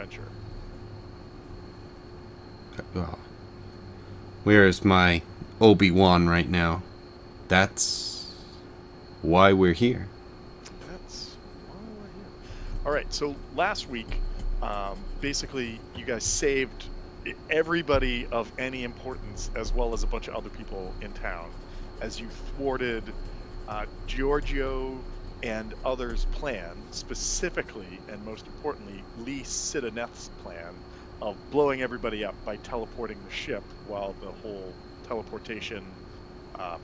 adventure. Well, where is my Obi-Wan right now? That's why we're here. That's why we're here. All right, so last week, basically, you guys saved everybody of any importance, as well as a bunch of other people in town, as you thwarted Giorgio and others' plan, specifically and most importantly, Lee Sidoneth's plan of blowing everybody up by teleporting the ship while the whole teleportation, uh,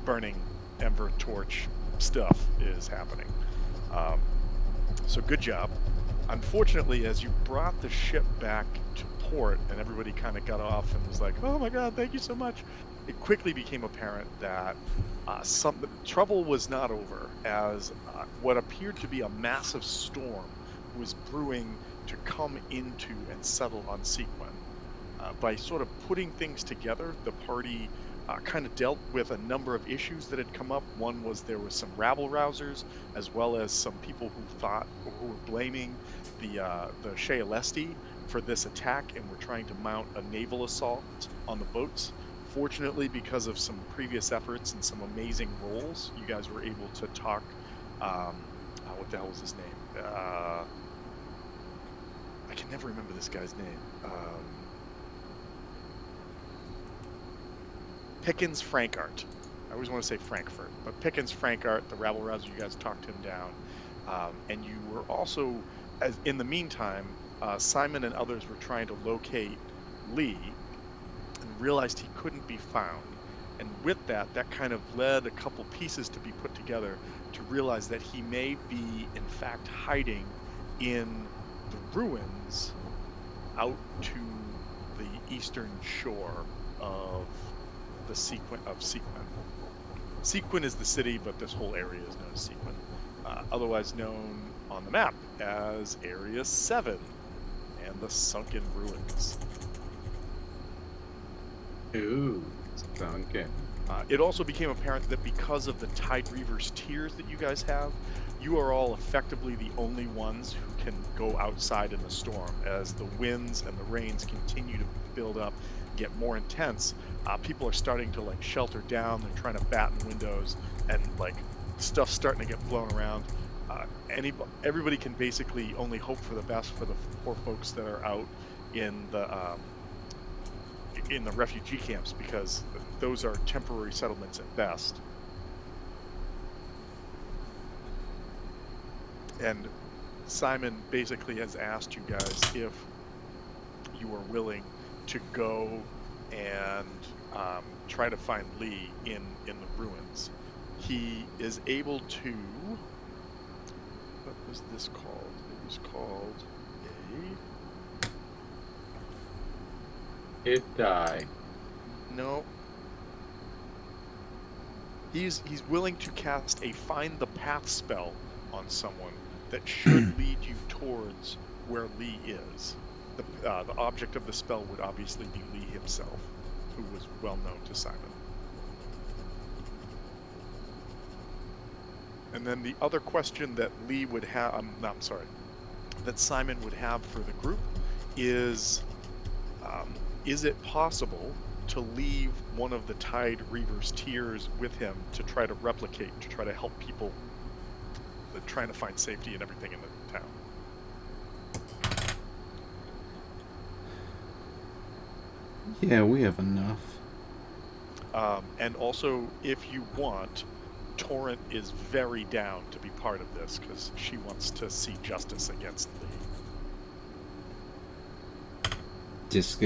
burning ember torch stuff is happening. Um, so good job. Unfortunately, as you brought the ship back to port and everybody kind of got off and was like, "Oh my God, thank you so much," it quickly became apparent that some trouble was not over, as what appeared to be a massive storm was brewing to come into and settle on Sequin. By sort of putting things together, the party kind of dealt with a number of issues that had come up. One was there was some rabble rousers, as well as some people who thought or who were blaming the Shealesti for this attack and were trying to mount a naval assault on the boats. Fortunately, because of some previous efforts and some amazing rolls, you guys were able to talk. What the hell was his name? I can never remember this guy's name. Pickens Frankart. I always want to say Frankfurt, but Pickens Frankart, the rabble rouser, you guys talked him down, and you were also, as in the meantime, Simon and others were trying to locate Lee and realized he couldn't be found. And with that, that kind of led a couple pieces to be put together to realize that he may be, in fact, hiding in the ruins out to the eastern shore of the Sequin. Sequin is the city, but this whole area is known as Sequin, otherwise known on the map as Area 7 and the Sunken Ruins. Ooh, sunken. It also became apparent that because of the Tide Reaver's tiers that you guys have, you are all effectively the only ones who can go outside in the storm. As the winds and the rains continue to build up, get more intense, people are starting to like shelter down. They're trying to batten windows, and like stuff's starting to get blown around. Everybody can basically only hope for the best for the poor folks that are out in the refugee camps, because those are temporary settlements at best. And Simon basically has asked you guys if you are willing to go and try to find Lee in the ruins. He is able to. What was this called? It was called a. It die. No. He's willing to cast a find the path spell on someone that should lead you towards where Lee is. The object of the spell would obviously be Lee himself, who was well known to Simon. And then the other question that Lee would have, I'm sorry, that Simon would have for the group is it possible to leave one of the Tide Reaver's tiers with him to try to replicate, to try to help people trying to find safety and everything in the town? Yeah, we have enough. And also, if you want, Torrent is very down to be part of this because she wants to see justice against Lee. Just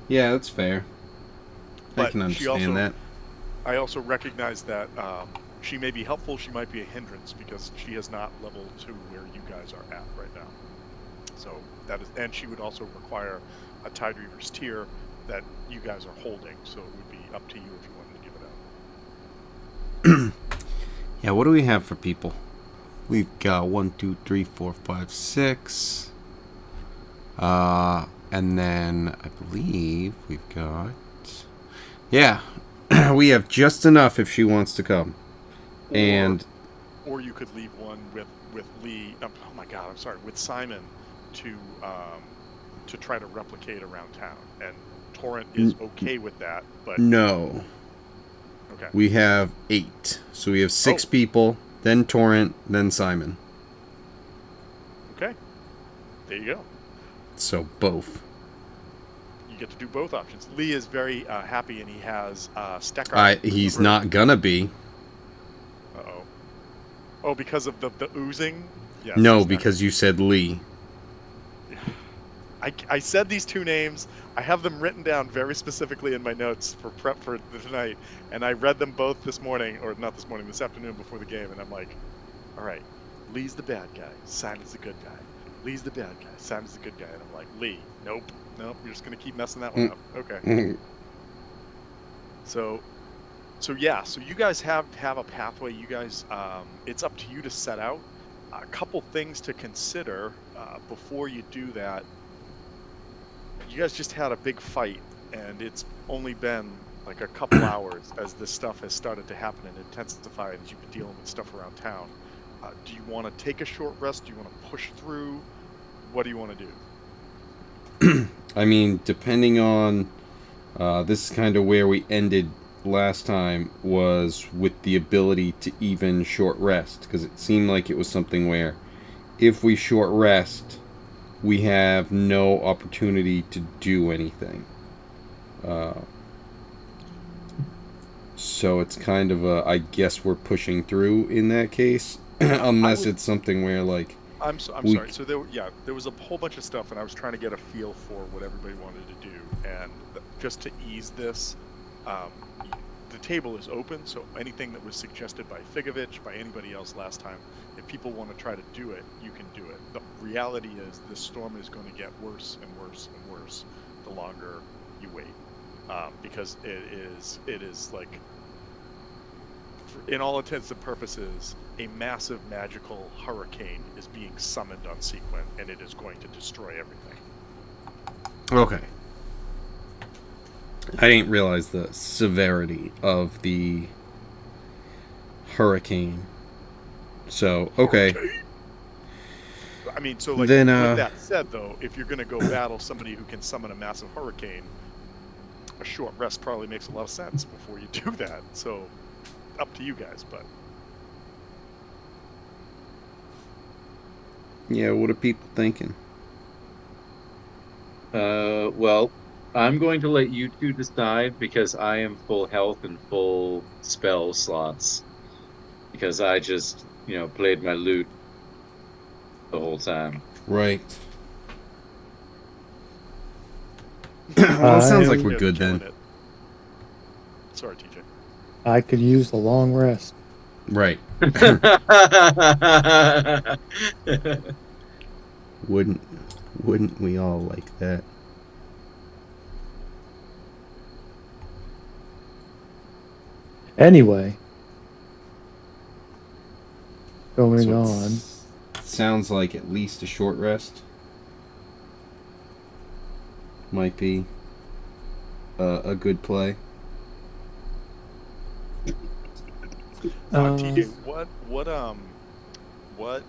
yeah, that's fair. I can understand that. I also recognize that she may be helpful. She might be a hindrance because she has not leveled to where you guys are at right now. So that is, and she would also require a Tide Reaver's tier that you guys are holding. So it would be up to you if you wanted to give it out. Yeah, what do we have for people? We've got 1, 2, 3, 4, 5, 6. And then I believe we've got. Yeah, we have just enough if she wants to come. Or you could leave one with with Lee. Oh my God, I'm sorry, with Simon to try to replicate around town, and Torrent is N- okay with that. But no. okay, We have 8. So we have oh, 6 people, then Torrent, then Simon. okay, there you go. So both. You get to do both options. Lee is very happy, and he has Steckart through the He's roof. not gonna be. Uh-oh. Oh, because of the oozing? Yes, No, he's not because you said Lee. I said these two names. I have them written down very specifically in my notes for prep for tonight, and I read them both this morning, or not this morning, this afternoon before the game, and I'm like, all right, Lee's the bad guy, Simon's the good guy. Lee's the bad guy, Simon's the good guy, and I'm like, Lee, nope, nope, you're just gonna keep messing that one up. Okay, so yeah, so you guys have a pathway. You guys, it's up to you to set out. A couple things to consider before you do that. You guys just had a big fight, and it's only been like a couple hours as this stuff has started to happen and intensify as you've been dealing with stuff around town. Do you want to take a short rest? Do you want to push through? What do you want to do? I mean, depending on this is kind of where we ended last time, was with the ability to even short rest, because it seemed like it was something where if we short rest, we have no opportunity to do anything. Uh, so it's kind of a, I guess we're pushing through in that case, unless it's something where like I'm we. sorry. So there was a whole bunch of stuff, and I was trying to get a feel for what everybody wanted to do. And just to ease this, the table is open. So anything that was suggested by Figovich, by anybody else last time, if people want to try to do it, you can do it. The reality is this storm is going to get worse and worse and worse the longer you wait, because it is like, in all intents and purposes, a massive magical hurricane is being summoned on Sequent, and it is going to destroy everything. Okay. I didn't realize the severity of the hurricane. So, okay. Hurricane? I mean, so like, Then, with that said, though, if you're going to go battle somebody who can summon a massive hurricane, a short rest probably makes a lot of sense before you do that. So, up to you guys, but yeah, what are people thinking? Well, I'm going to let you two decide because I am full health and full spell slots because I just, played my lute the whole time. Right. Well, it sounds like I we're yeah, good killing then. it. Sorry, TJ. I could use a long rest. Right. Wouldn't wouldn't we all like that? Anyway, going So on. sounds like at least a short rest might be a good play. TJ, what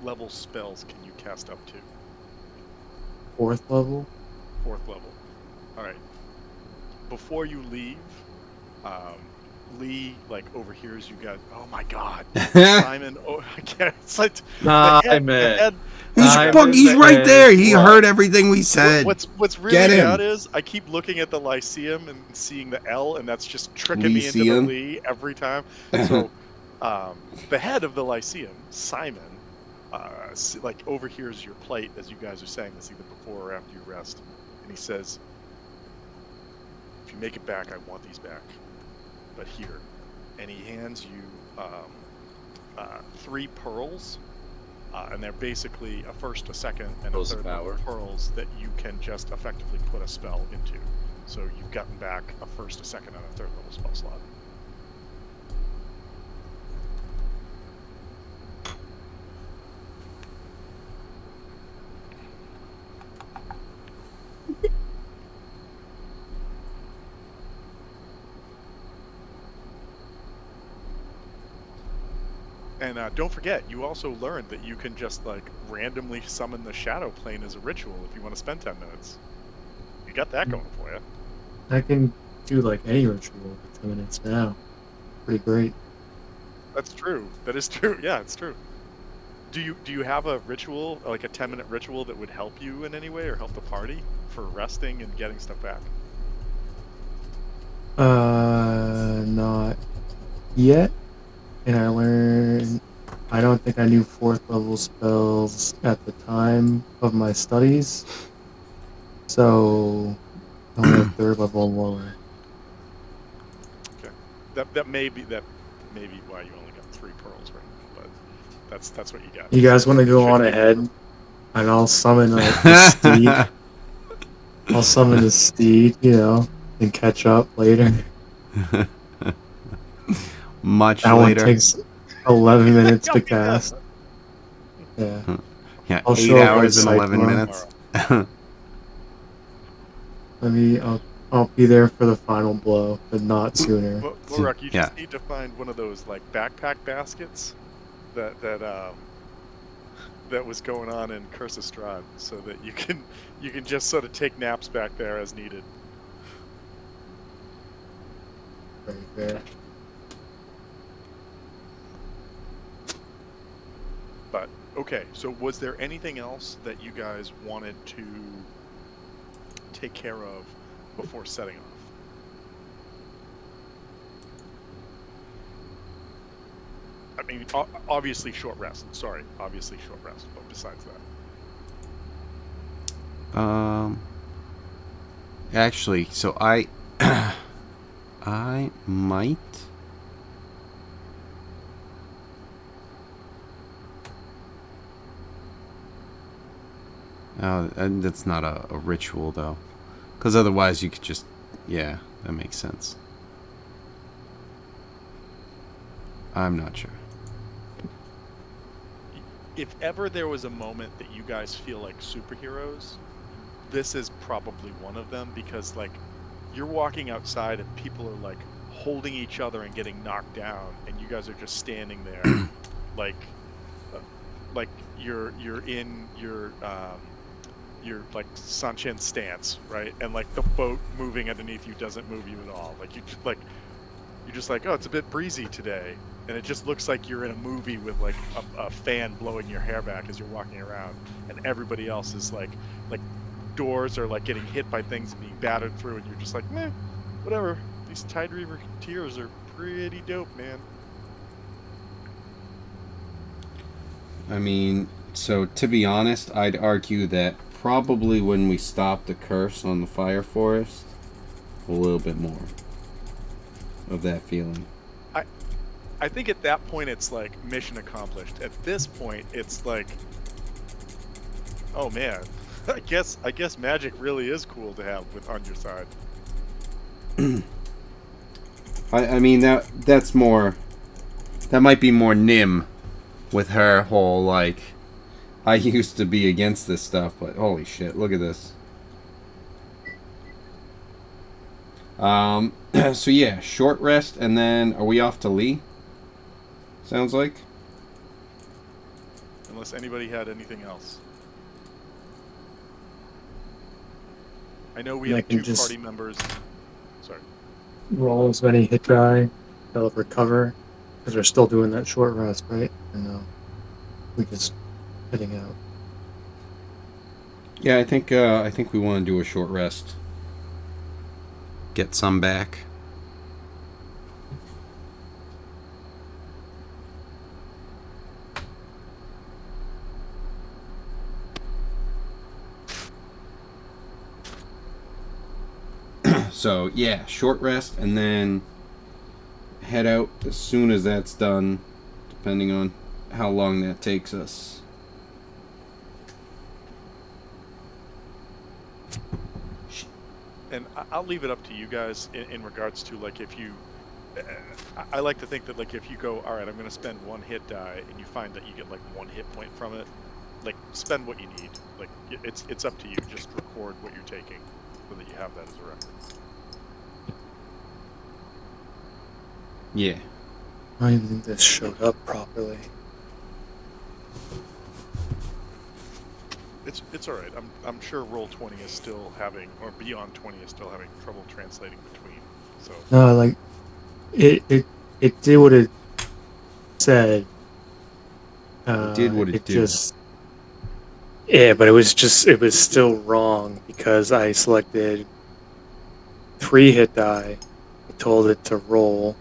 level spells can you cast up to? 4th level. 4th level. All right. Before you leave, Lee like overhears you guys. Oh my God, Simon! Oh, I can't. It's like the Simon. head. He's Simon right there. He what? heard everything we said. What's Get really him. bad is I keep looking at the Lyceum and seeing the L, and that's just tricking me into the Lyceum. Lee every time. So, the head of the Lyceum, Simon, like overhears your plight as you guys are saying this either before or after you rest, and he says, "If you make it back, I want these back. But here," and he hands you 3 pearls. And they're basically a first, a second, and a Pearls of third level power. pearls that you can just effectively put a spell into. So you've gotten back a first, a second, and a third level spell slot. And don't forget, you also learned that you can just like randomly summon the shadow plane as a ritual if you want to spend 10 minutes. You got that going for you. I can do like any ritual for 10 minutes now. Pretty great. That's true. That is true. Yeah, it's true. Do you have a ritual, like a 10-minute ritual that would help you in any way or help the party for resting and getting stuff back? Not yet. And I don't think I knew fourth level spells at the time of my studies. So, I only have third level and lower. Okay. That may be why you only got 3 pearls right now, but that's what you got. You guys want to go on Shouldn't be a big ahead? deal. And I'll summon the steed. I'll summon the steed, and catch up later. Much That one later. takes 11 minutes to I'll be back. cast. Yeah. Yeah, I'll 8 show up like hours and 11 Cyclone. minutes. I'll be there for the final blow, but not sooner. Lorak, you Yeah. just need to find one of those like backpack baskets that was going on in Curse of Strahd, so that you can just sort of take naps back there as needed. Very fair. But okay, so was there anything else that you guys wanted to take care of before setting off? I mean, obviously short rest. Sorry, obviously short rest. But besides that, Actually, so I might. Oh, and that's not a ritual though, because otherwise you could just, yeah, that makes sense. I'm not sure. if ever there was a moment that you guys feel like superheroes, this is probably one of them, because like you're walking outside and people are like holding each other and getting knocked down, and you guys are just standing there like uh, like you're in your like Sanchin stance, right? And like the boat moving underneath you doesn't move you at all. Like you're just like, oh, it's a bit breezy today, and it just looks like you're in a movie with like a fan blowing your hair back as you're walking around, and everybody else is like doors are like getting hit by things and being battered through, and you're just like, meh, whatever. These Tide Reaver tears are pretty dope, man. I mean, so to be honest, I'd argue that probably when we stopped the curse on the Fire Forest, a little bit more of that feeling. I think at that point it's like mission accomplished. At this point, it's like, oh man, I guess magic really is cool to have with on your side. I mean that's more, that might be more Nim with her whole like, I used to be against this stuff, but holy shit, look at this. So yeah, short rest, and then are we off to Lee? Sounds like. Unless anybody had anything else. I know we And I have can two just party members. Sorry. roll as many hit die. They'll recover because we're still doing that short rest, right? Or no? We just heading out. Yeah, I think we want to do a short rest. Get some back. So yeah, short rest, and then head out as soon as that's done, depending on how long that takes us. And I'll leave it up to you guys in regards to like if you. I like to think that like if you go, all right, I'm going to spend 1 hit die, and you find that you get like 1 hit point from it, like spend what you need. Like it's up to you. Just record what you're taking, so that you have that as a record. Yeah. I don't even think this showed up properly. It's all right. I'm sure roll 20 is still having, or beyond 20 is still having trouble translating between. So No, like it did what it said. It did what it It do. just yeah, but it was still wrong because I selected 3 hit die. I told it to roll,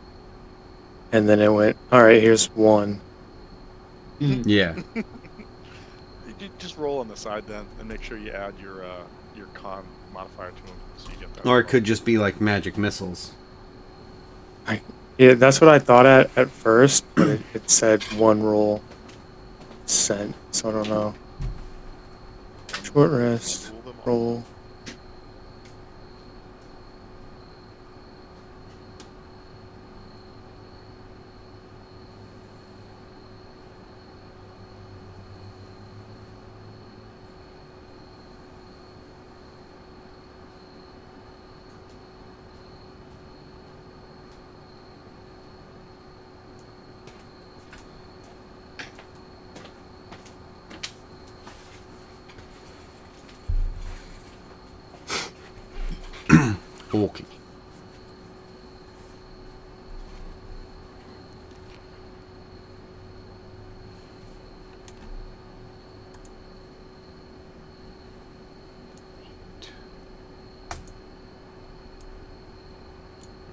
and then it went, all right, here's 1. Yeah. you just roll on the side then, and make sure you add your con modifier to them, so you get that Or as it well. could just be like magic missiles. Yeah, that's what I thought at first, but it said 1 roll sent, so I don't know. Short rest, Rule them all. roll. Okay.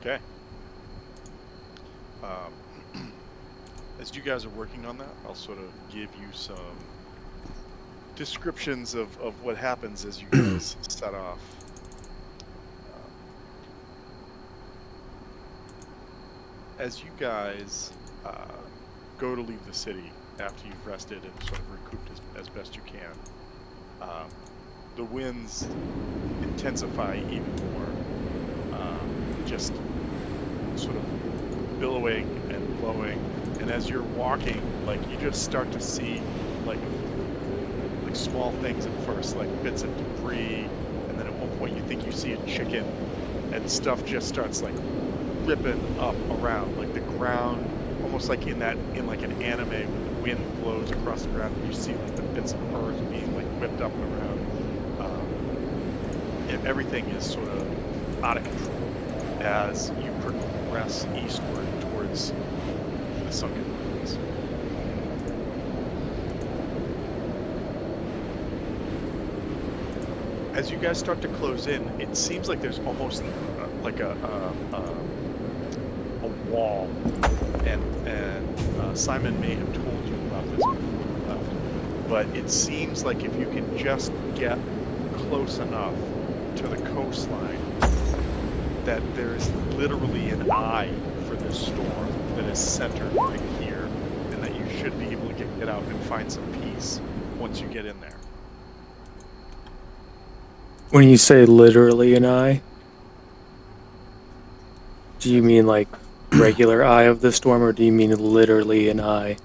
Okay. Um, as you guys are working on that, I'll sort of give you some descriptions of what happens as you guys set off. Um, as you guys go to leave the city after you've rested and sort of recouped as best you can, um, the winds intensify even more, just sort of billowing and blowing. And as you're walking, like you just start to see like small things at first, like bits of debris, and then at one point you think you see a chicken, and stuff just starts like ripping up around, like the ground, almost like in like an anime when the wind blows across the ground, and you see like the bits of earth being like whipped up and around. And everything is sort of out of control as you progress eastward towards the sunken ruins. As you guys start to close in, it seems like there's almost like a wall, and Simon may have told you about this before you left, but it seems like if you can just get close enough to the coastline, that there's literally an eye for this storm that is centered right here, and that you should be able to get out and find some peace once you get in there. When you say literally an eye, do you mean like regular eye of the storm, or do you mean literally an eye?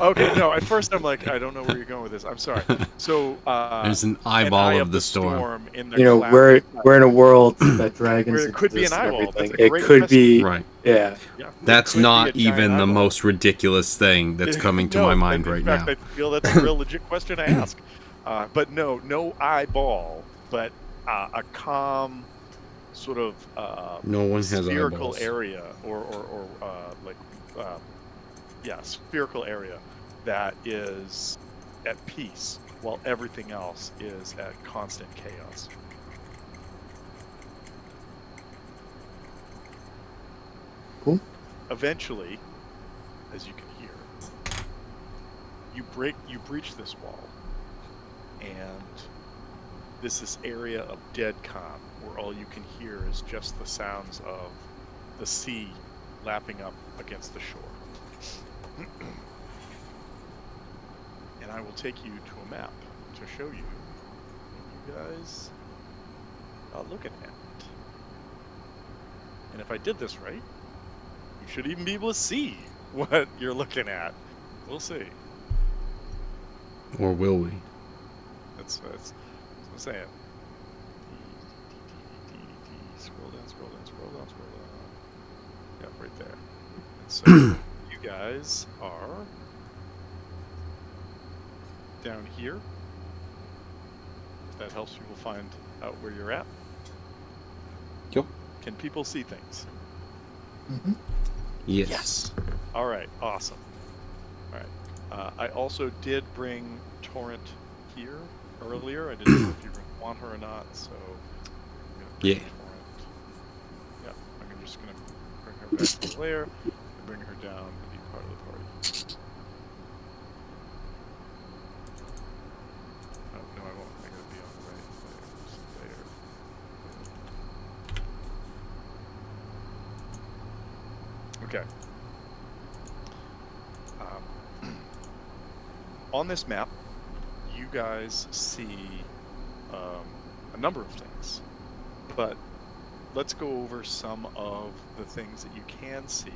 Okay, no, at first I'm like, I don't know where you're going with this. I'm sorry. So, There's an an eyeball eye of of the the storm. storm in the You know, classic, we're in a world that where dragons it could be an exist and eyeball. That's everything. a It great could question. be, Right. yeah. Yeah, it That's could be a not giant even the eyeball. most ridiculous thing that's coming to my No, mind and in right fact, now. I feel that's a real legit question to ask. But no eyeball, but a calm sort of No one has spherical eyeballs. area, or like yeah, spherical area that is at peace while everything else is at constant chaos. Cool. Eventually, as you can hear, you breach this wall, and this area of dead calm where all you can hear is just the sounds of the sea lapping up against the shore. And I will take you to a map to show you what you guys are looking at. And if I did this right, you should even be able to see what you're looking at. We'll see. Or will we? That's what I'm saying. Scroll down, scroll down, scroll down, scroll down. Yep, right there. And so you guys are down here. If that helps people find out where you're at. Yep. Can people see things? Mm-hmm. Yes. All right, awesome. All right. I also did bring Torrent here earlier. I didn't know if you want her or not, so I'm gonna bring Yeah. Torrent. Yep, I'm just gonna bring her back to the lair and bring her down to be part of the party. Oh no, I won't. I gotta be on the right layer. Okay. On this map, you guys see a number of things, but let's go over some of the things that you can see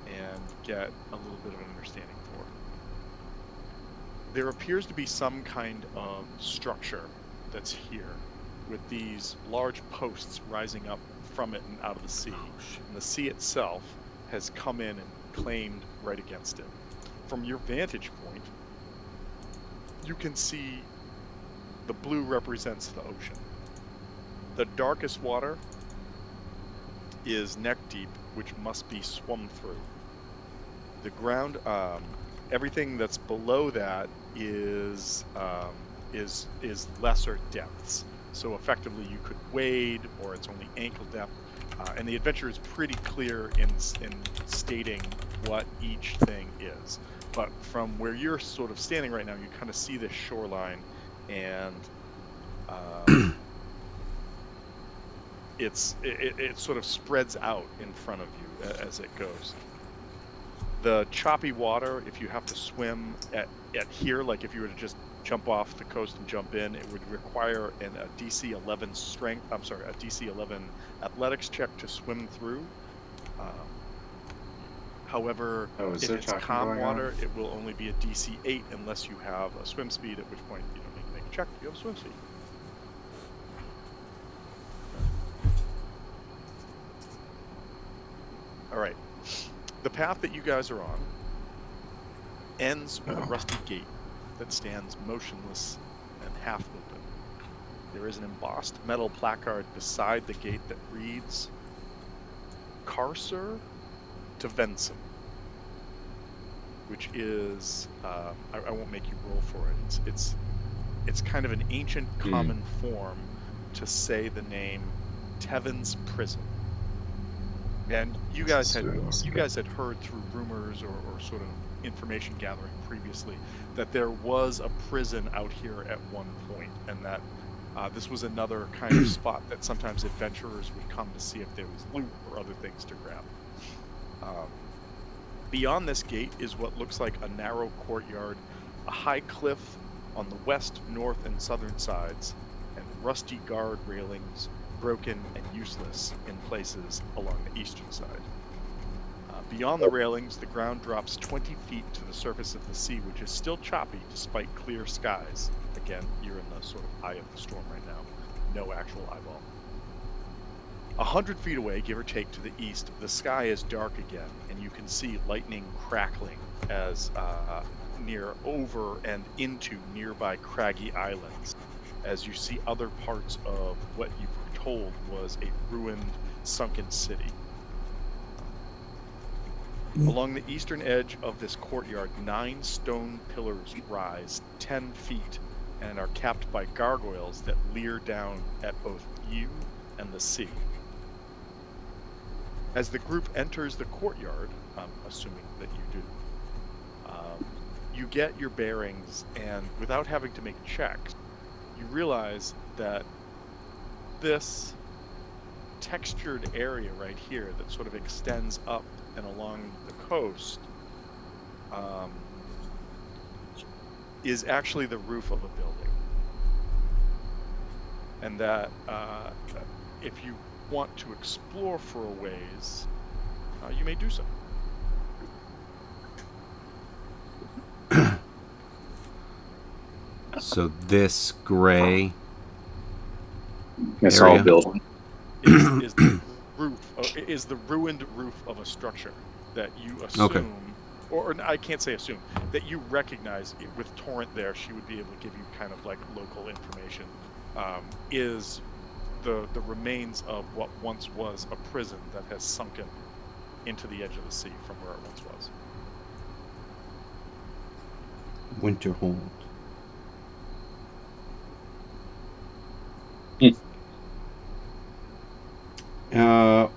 and get a little bit of an understanding for. There appears to be some kind of structure that's here with these large posts rising up from it and out of the sea. And the sea itself has come in and claimed right against it. From your vantage point, you can see the blue represents the ocean. The darkest water is neck deep, which must be swum through. The ground, everything that's below that is lesser depths. So effectively, you could wade, or it's only ankle depth. And the adventure is pretty clear in stating what each thing is. But from where you're sort of standing right now, you kind of see this shoreline, and it sort of spreads out in front of you as it goes. The choppy water, if you have to swim at here, like if you were to just jump off the coast and jump in, it would require a DC 11 strength. I'm sorry, a DC 11 athletics check to swim through. However, Oh, is if there it's talking calm going water, on? it will only be a DC 8 unless you have a swim speed, at which point you don't need to make a check. You have swim speed. All right. The path that you guys are on ends with a rusty gate that stands motionless and half open. There is an embossed metal placard beside the gate that reads, Carcer to Venson, which is, I won't make you roll for it. It's kind of an ancient common form to say the name Tevin's Prison. And you guys had heard through rumors or sort of information gathering previously that there was a prison out here at one point, and that this was another kind of spot that sometimes adventurers would come to see if there was loot or other things to grab. Beyond this gate is what looks like a narrow courtyard, a high cliff on the west, north, and southern sides, and rusty guard railings, broken and useless in places along the eastern side. Beyond the railings, the ground drops 20 feet to the surface of the sea, which is still choppy despite clear skies. Again, you're in the sort of eye of the storm right now. No actual eyeball. 100 feet away, give or take to the east, the sky is dark again, and you can see lightning crackling as near over and into nearby craggy islands, as you see other parts of what you were told was a ruined, sunken city. Along the eastern edge of this courtyard, 9 stone pillars rise 10 feet and are capped by gargoyles that leer down at both you and the sea. As the group enters the courtyard, assuming that you do, you get your bearings, and without having to make checks, you realize that this textured area right here that sort of extends up and along the coast is actually the roof of a building. And that if you want to explore for a ways, you may do so. So this gray It's all area? built. Is the roof is the ruined roof of a structure that you assume or I can't say assume, that you recognize with Torrent there, she would be able to give you kind of like local information, is the remains of what once was a prison that has sunken into the edge of the sea from where it once was. Winterhold.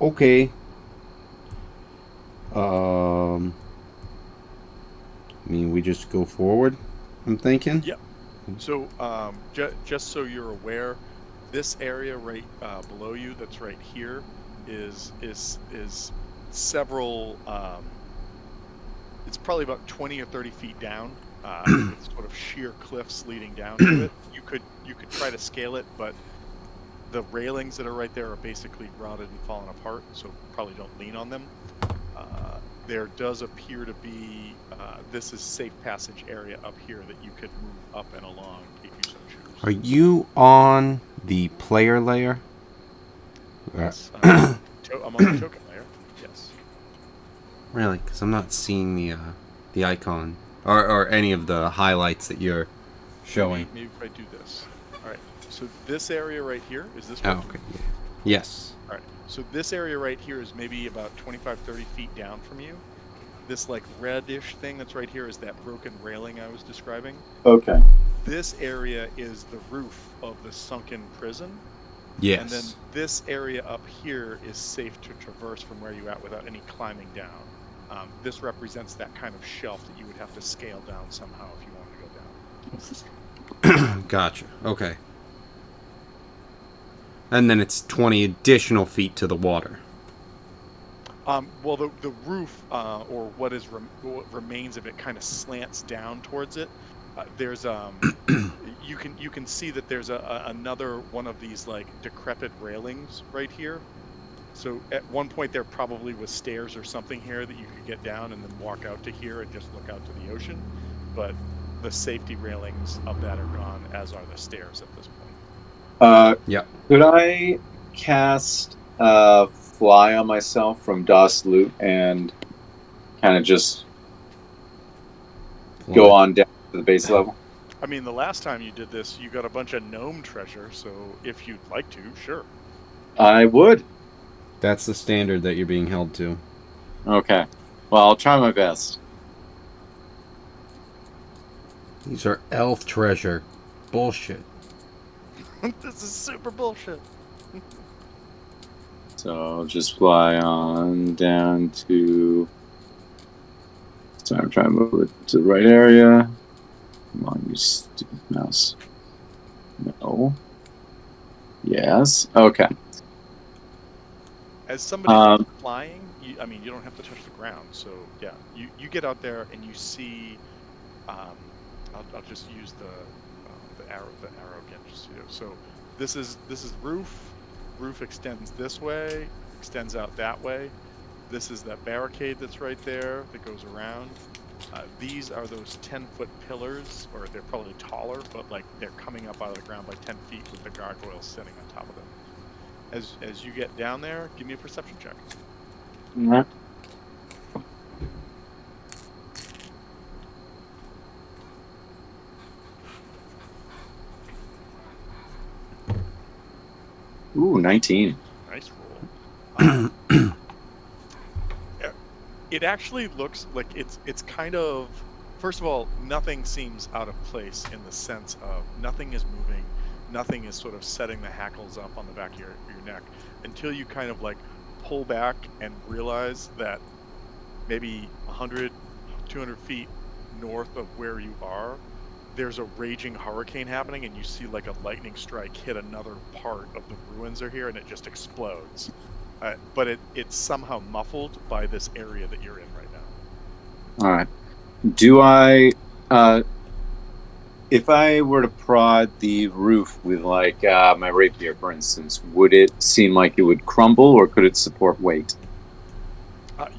Okay. I mean, we just go forward, I'm thinking. Yep. So just so you're aware, this area right below you, that's right here, is several. It's probably about 20 or 30 feet down, with sort of sheer cliffs leading down to it. You could try to scale it, but the railings that are right there are basically rotted and fallen apart, so probably don't lean on them. There does appear to be this is safe passage area up here that you could move up and along if you so choose. Are you on the player layer? Yes, I'm on the token layer. Yes. Really? Because I'm not seeing the icon or any of the highlights that you're showing. Maybe if I do this. All right. So this area right here is this. Oh, okay. Yeah. Yes. All right. So this area right here is maybe about 25, 30 feet down from you. This like reddish thing that's right here is that broken railing I was describing. Okay. This area is the roof of the sunken prison. Yes. And then this area up here is safe to traverse from where you're at without any climbing down. This represents that kind of shelf that you would have to scale down somehow if you wanted to go down. Gotcha. Okay. And then it's 20 additional feet to the water. Well, the roof, or what remains of it, kind of slants down towards it. There's you can see that there's another one of these like decrepit railings right here. So at one point there probably was stairs or something here that you could get down and then walk out to here and just look out to the ocean. But the safety railings of that are gone, as are the stairs at this point. Yeah. Could I cast Fly on myself from DOS Loot and kind of just go on down to the base level? I mean, the last time you did this, you got a bunch of gnome treasure, so if you'd like to, sure. I would. That's the standard that you're being held to. Okay. Well, I'll try my best. These are elf treasure. Bullshit. This is super bullshit. So I'll just fly on down to... So I'm trying to move it to the right area. Come on, you stupid mouse. No. Yes. Okay. As somebody who's flying, you don't have to touch the ground. So yeah, you get out there and you see. I'll just use the arrow again, just so this is roof. Roof extends this way, extends out that way. This is that barricade that's right there that goes around. These are those 10-foot pillars, or they're probably taller, but like they're coming up out of the ground by 10 feet with the gargoyles sitting on top of them. As you get down there, give me a perception check. Mm-hmm. Ooh, 19. Nice roll. It actually looks like it's kind of, first of all, nothing seems out of place in the sense of nothing is moving, nothing is sort of setting the hackles up on the back of your neck until you kind of like pull back and realize that maybe 100, 200 feet north of where you are, there's a raging hurricane happening and you see like a lightning strike hit another part of the ruins are here and it just explodes. But it's somehow muffled by this area that you're in right now. All right. Do I, if I were to prod the roof with like my rapier, for instance, would it seem like it would crumble, or could it support weight?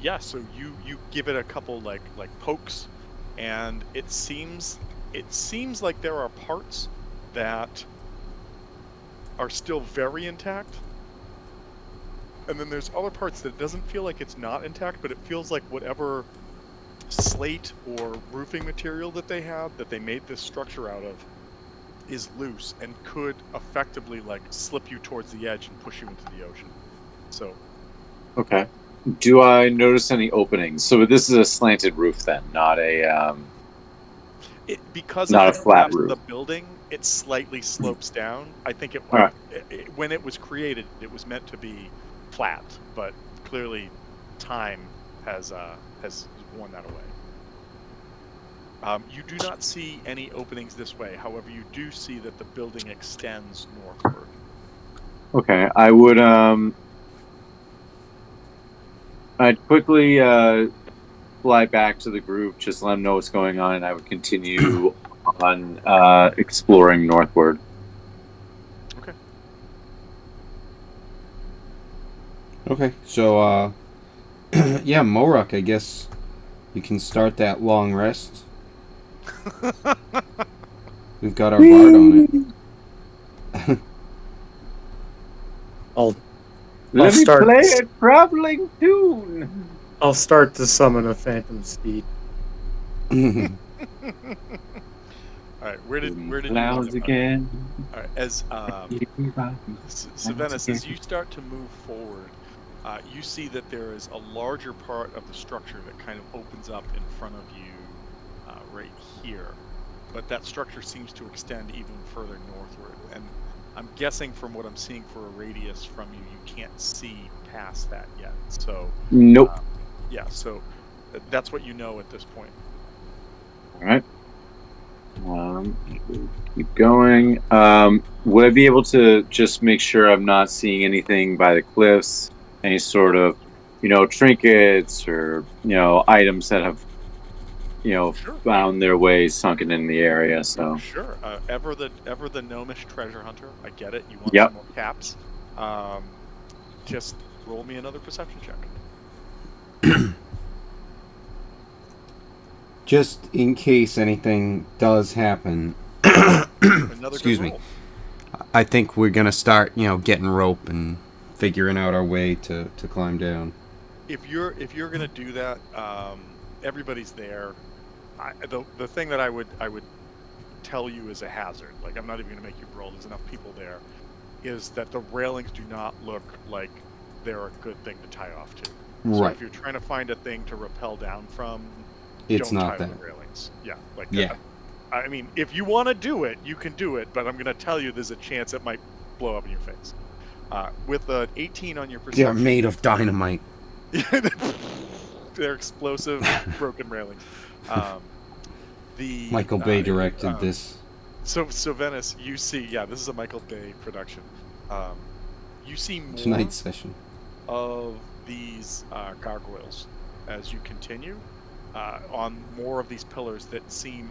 Yeah. So you give it a couple like pokes, and it seems like there are parts that are still very intact. And then there's other parts that it doesn't feel like it's not intact, but it feels like whatever slate or roofing material that they had that they made this structure out of is loose and could effectively like slip you towards the edge and push you into the ocean. So Okay. Do I notice any openings? So this is a slanted roof then, not because of not the a flat collapse of roof. the building, it slightly slopes down. I think All right. when it was created, it was meant to be flat, but clearly time has worn that away. You do not see any openings this way. However, you do see that the building extends northward. Okay. I'd quickly fly back to the group, just let them know what's going on, and I would continue on exploring northward. Okay. Okay, so yeah, Morok, I guess we can start that long rest. We've got our bard on it. I'll Let me start. play a traveling tune. I'll start to summon a phantom steed. All right, where did you Clouds want to? again? All right, as Venice, as you start to move forward, you see that there is a larger part of the structure that kind of opens up in front of you, right here. But that structure seems to extend even further northward, and I'm guessing from what I'm seeing for a radius from you, you can't see past that yet. So, Nope. yeah, so that's what you know at this point. All right. Keep going. Would I be able to just make sure I'm not seeing anything by the cliffs? Any sort of, trinkets or, items that have, Sure. found their way sunken in the area. So, Sure. Ever the gnomish treasure hunter. I get it. You want yep. some more caps. Just roll me another perception check. Just in case anything does happen. Another Excuse good me. roll. I think we're gonna start, getting rope and figuring out our way to climb down. If you're gonna do that, everybody's there. The thing that I would tell you is a hazard. Like, I'm not even gonna make you roll. There's enough people there. Is that the railings do not look like they're a good thing to tie off to. So Right. if you're trying to find a thing to rappel down from, It's don't not tie that. the railings. Yeah, like Yeah. I mean, if you want to do it, you can do it, but I'm going to tell you there's a chance it might blow up in your face. With an 18 on your They're perception, made of dynamite. they're explosive, broken railings. Michael Bay directed this. So Venice, you see, yeah, this is a Michael Bay production. You see more Tonight's session. of these gargoyles as you continue on more of these pillars that seem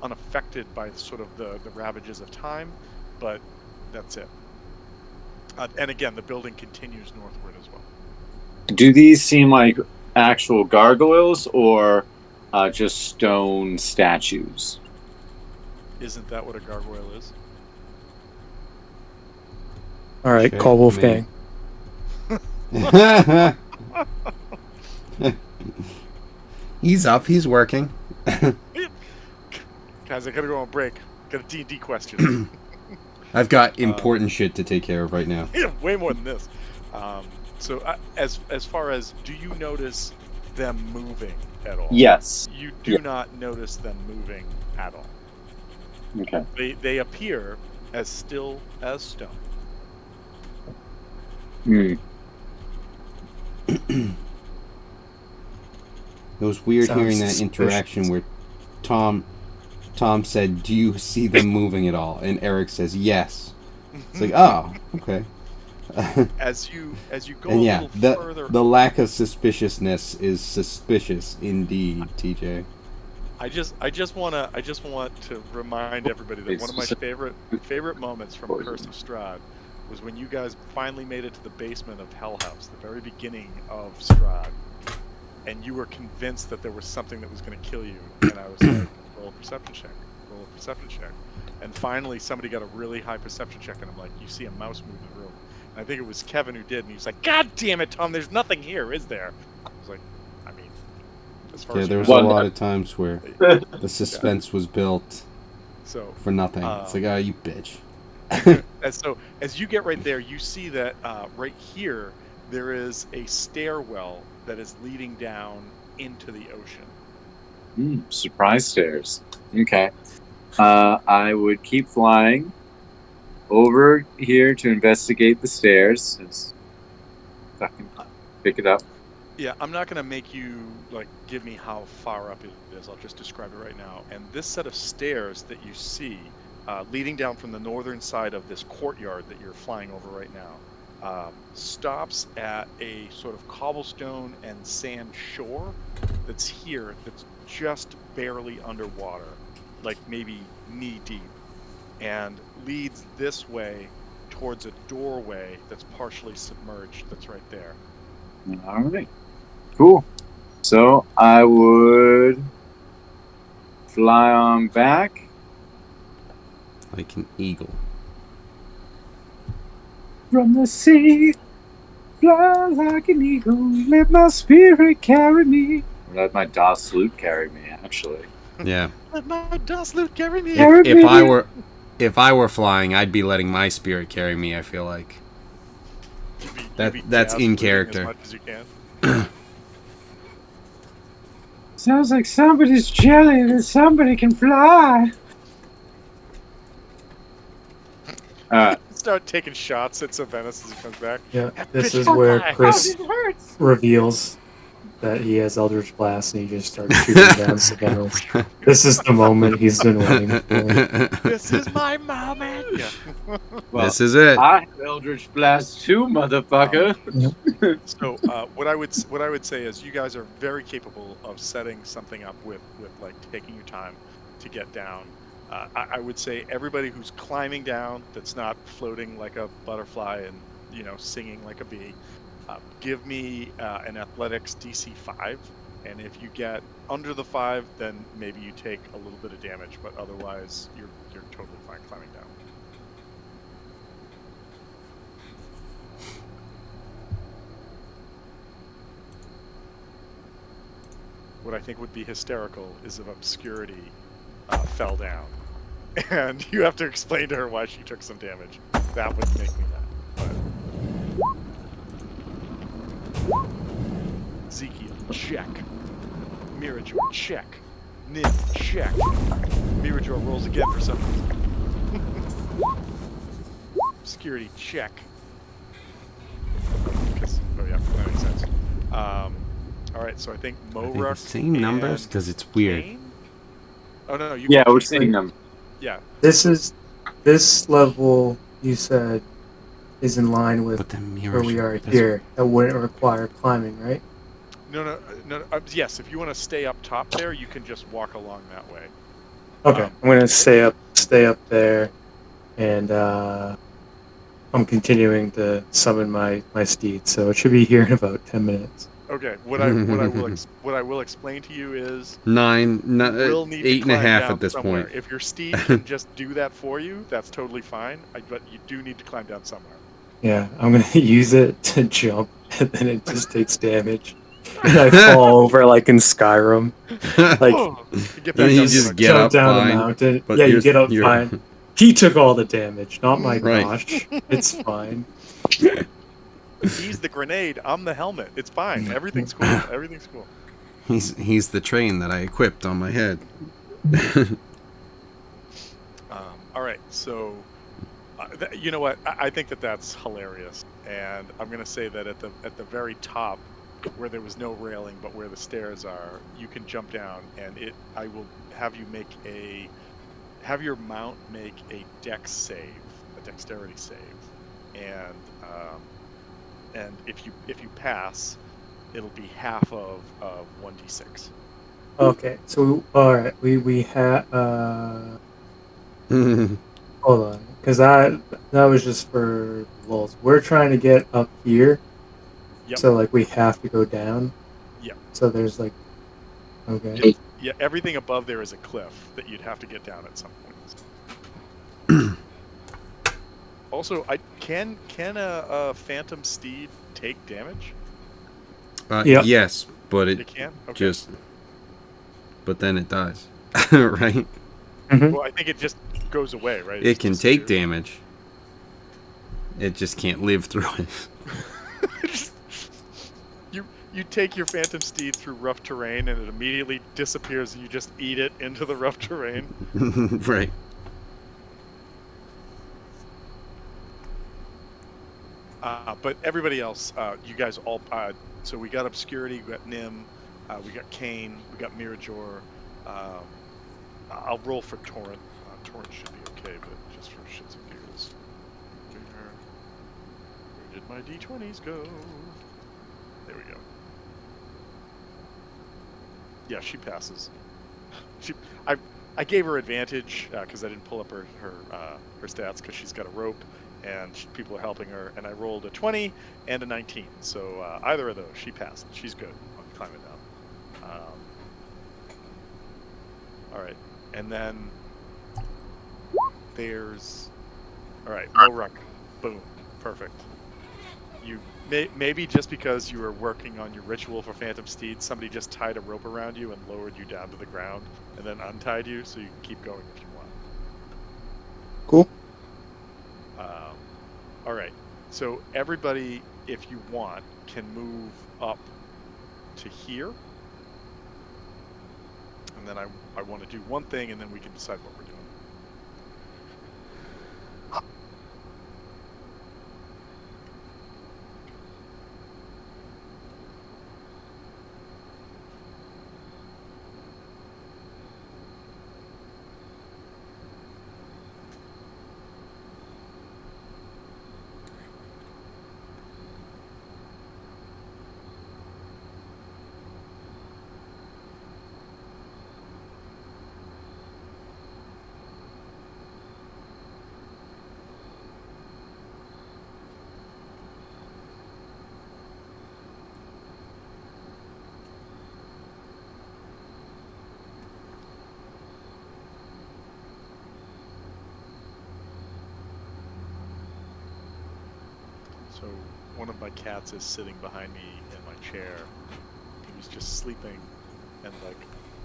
unaffected by sort of the ravages of time, but that's it. And again, the building continues northward as well. Do these seem like actual gargoyles or just stone statues? Isn't that what a gargoyle is? All right, Check call me. Wolfgang. He's up. He's working. Guys, I gotta go on break. Got a D&D question. I've got important shit to take care of right now. Yeah, way more than this. So as far as, do you notice them moving at all? Yes. You do not notice them moving at all. Okay. They appear as still as stone. Hmm. It was weird Sounds hearing that suspicious. interaction where Tom said, "Do you see them moving at all?" And Eric says, "Yes." It's like, oh, okay. As you go And a yeah, little further, the lack of suspiciousness is suspicious indeed, TJ. I just want to remind everybody that one of my favorite moments from Curse of Strahd was when you guys finally made it to the basement of Hell House, the very beginning of Strahd, and you were convinced that there was something that was going to kill you, and I was like, roll a perception check. And finally somebody got a really high perception check, and I'm like, you see a mouse move in the room. And I think it was Kevin who did, and he was like, God damn it, Tom, there's nothing here, is there? I was like, I mean, as far Yeah, as you there was know. a Well, lot of times where no. the suspense was built So, for nothing. It's like, um, you bitch. and so as you get right there, you see that right here there is a stairwell that is leading down into the ocean. Surprise stairs. Okay. I would keep flying over here to investigate the stairs. Just fucking pick it up. Yeah, I'm not going to make you like give me how far up it is. I'll just describe it right now. And this set of stairs that you see leading down from the northern side of this courtyard that you're flying over right now stops at a sort of cobblestone and sand shore that's here, that's just barely underwater, like maybe knee deep, and leads this way towards a doorway that's partially submerged that's right there. All right. Cool. So I would fly on back. Like an eagle. From the sea, fly like an eagle. Let my spirit carry me. Let my DOS salute carry me, actually. Yeah. Let my dust loot carry me. If Carry if I me. were if I were flying, I'd be letting my spirit carry me. I feel like You'd be that's jazz in looting as character. much as you can. Sounds like somebody's jelly that somebody can fly. Start taking shots at Sylvanus as he comes back. Yeah, That this bitch is can where fly. Chris hurts. reveals that he has Eldritch Blast and he just starts shooting down Sylvanas. This is the moment he's been waiting for. This is my moment. Yeah. Well, This is it. I have Eldritch Blast too, motherfucker. So what I would say is you guys are very capable of setting something up with like taking your time to get down. I would say everybody who's climbing down that's not floating like a butterfly and singing like a bee, give me an athletics DC 5, and if you get under the 5, then maybe you take a little bit of damage, but otherwise you're totally fine climbing down. What I think would be hysterical is if Obscurity fell down, and you have to explain to her why she took some damage. That would make me mad. But Ezekiel, check. Mirador, check. Nin, check. Mirador rolls again for some reason. Obscurity, check. Oh yeah, that makes sense. All right, so I think Are they the Moruk same numbers? and Because it's weird. Kane? Oh no, you Yeah, can we're keep. seeing them. Yeah. This is this level you said is in line with But then where we mirror. are here. That wouldn't require climbing, right? No. Yes, if you want to stay up top there, you can just walk along that way. Okay, I'm gonna stay up there, and I'm continuing to summon my steed. So it should be here in about 10 minutes. Okay. What I will explain to you is Nine, you will need to 8 and a climb half down at this somewhere. point. If your steed can just do that for you, that's totally fine. But you do need to climb down somewhere. Yeah, I'm gonna use it to jump, and then it just takes damage, and I fall over like in Skyrim. Like Get Then back you up. just get jump up down the fine. mountain. But Yeah, you get up fine. He took all the damage, not my Right. gosh. It's fine. He's the grenade. I'm the helmet. It's fine. Everything's cool. Everything's cool. He's the train that I equipped on my head. All right, so you know what? I think that's hilarious, and I'm gonna say that at the very top, where there was no railing but where the stairs are, you can jump down, and I will have you have your mount make a dex save, a dexterity save, and if you pass, it'll be half of 1d6. Okay, so all right, we had hold on, because that was just for lulz. We're trying to get up here, Yep. so like we have to go down. Yep. So there's like, okay. Yeah, everything above there is a cliff that you'd have to get down at some point. Also, can a phantom steed take damage? Yep. Yes, but It it can. Okay. just but then it dies, right? Mhm. Well, I think it just goes away, right? It just can take disappears. damage. It just can't live through it. Just- you take your phantom steed through rough terrain and it immediately disappears and you just eat it into the rough terrain. Right. But everybody else, you guys all. So we got Obscurity, we got Nim, we got Kane, we got Mirajor. Um, I'll roll for Torrent. Torrent should be okay, but just for shits and giggles. Where did my d20s go? There we go. Yeah, she passes. She, I gave her advantage because I didn't pull up her stats because she's got a rope and people are helping her. And I rolled a 20 and a 19, so either of those, she passed. She's good on climbing down. All right, and then there's all right, Moruck. Boom, perfect. You maybe just because you were working on your ritual for Phantom Steed, somebody just tied a rope around you and lowered you down to the ground, and then untied you so you can keep going if you want. Cool. All right. So everybody, if you want, can move up to here, and then I want to do one thing, and then we can decide what we're doing. So one of my cats is sitting behind me in my chair. He was just sleeping and like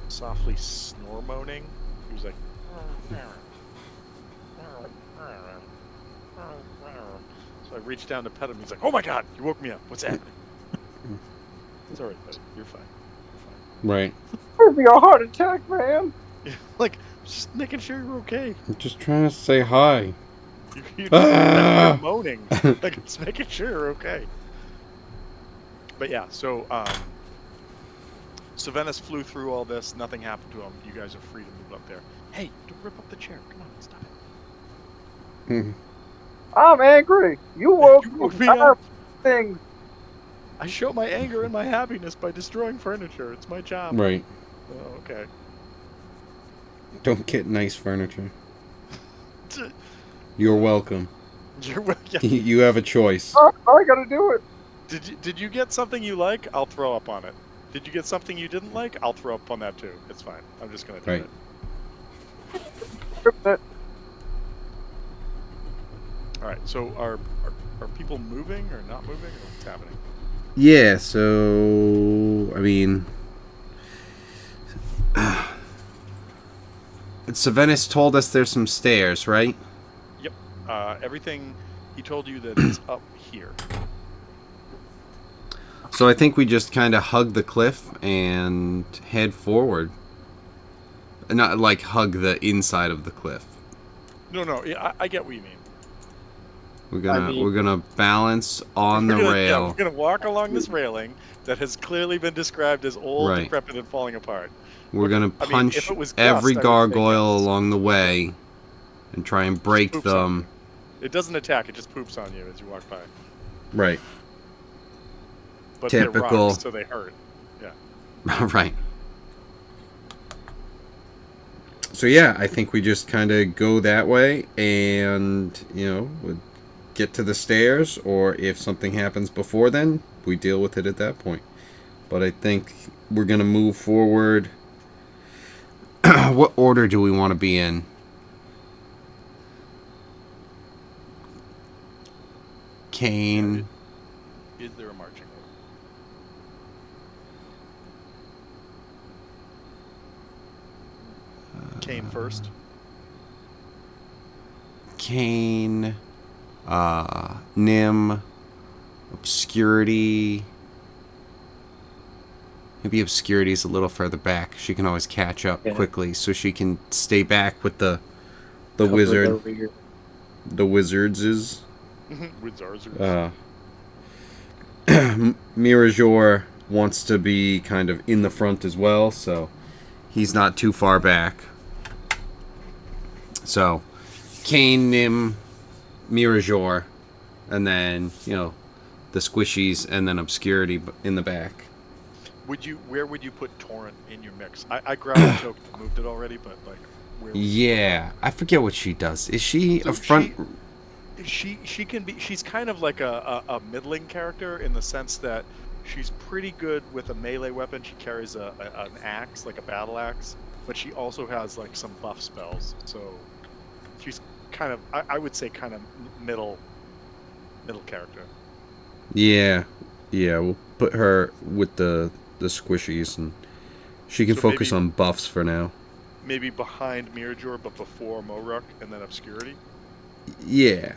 softly snore moaning. He was like, so I reached down to pet him. He's like, "Oh my God, you woke me up. What's happening?" It's all right, buddy. You're fine. Right. It'd be a heart attack, man. You're fine. Like, just making sure you're okay. I'm just trying to say hi. You're just you're Ah! moaning. Like, just making sure you're okay. But yeah, so Venice flew through all this. Nothing happened to him. You guys are free to move up there. Hey, don't rip up the chair. Come on, stop it. I'm angry. You woke You me. woke me I have up. things. I show my anger and my happiness by destroying furniture. It's my job. Right. Oh, okay. Don't get nice furniture. You're welcome. Yeah. You have a choice. I gotta do it. Did you get something you like? I'll throw up on it. Did you get something you didn't like? I'll throw up on that too. It's fine. I'm just gonna do Right. it. All right. So are people moving or not moving, or what's happening? Yeah, so I mean, Savenis told us there's some stairs, right? Yep. Everything he told you that it's up here. So I think we just kind of hug the cliff and head forward. Not like hug the inside of the cliff. No. Yeah, I get what you mean. We're gonna balance on the Yeah, rail. we're gonna walk along this railing that has clearly been described as old, Right. decrepit, and falling apart. We're gonna I mean, punch if it was every Gust, I would say gargoyle Gust. along the way and try and break Poops on them. you. It doesn't attack; it just poops on you as you walk by. Right. But Typical. they're rocks, so they hurt. Yeah. Right. So yeah, I think we just kind of go that way, and we'd get to the stairs, or if something happens before then, we deal with it at that point. But I think we're gonna move forward. What order do we want to be in? Kane. Is there a marching order? Kane first. Kane, Nim, Obscurity. Maybe Obscurity's a little further back. She can always catch up Yeah. quickly, so she can stay back with the Cover wizard. the rear. The wizards is. With Zarzers. Mirajor wants to be kind of in the front as well, so he's not too far back. So, Kane, Nim, Mirajor, and then, the squishies, and then Obscurity in the back. Where would you put Torrent in your mix? I grabbed the token and moved it already, but like where would Yeah, I forget what she does. Is she So a front... she can be, she's kind of like a middling character in the sense that she's pretty good with a melee weapon. She carries an axe, like a battle axe, but she also has like some buff spells. So she's kind of, I would say kind of middle character. Yeah, we'll put her with the squishies, and she can So focus maybe on buffs for now. maybe behind Mirajor, but before Moruk, and then Obscurity. Yeah.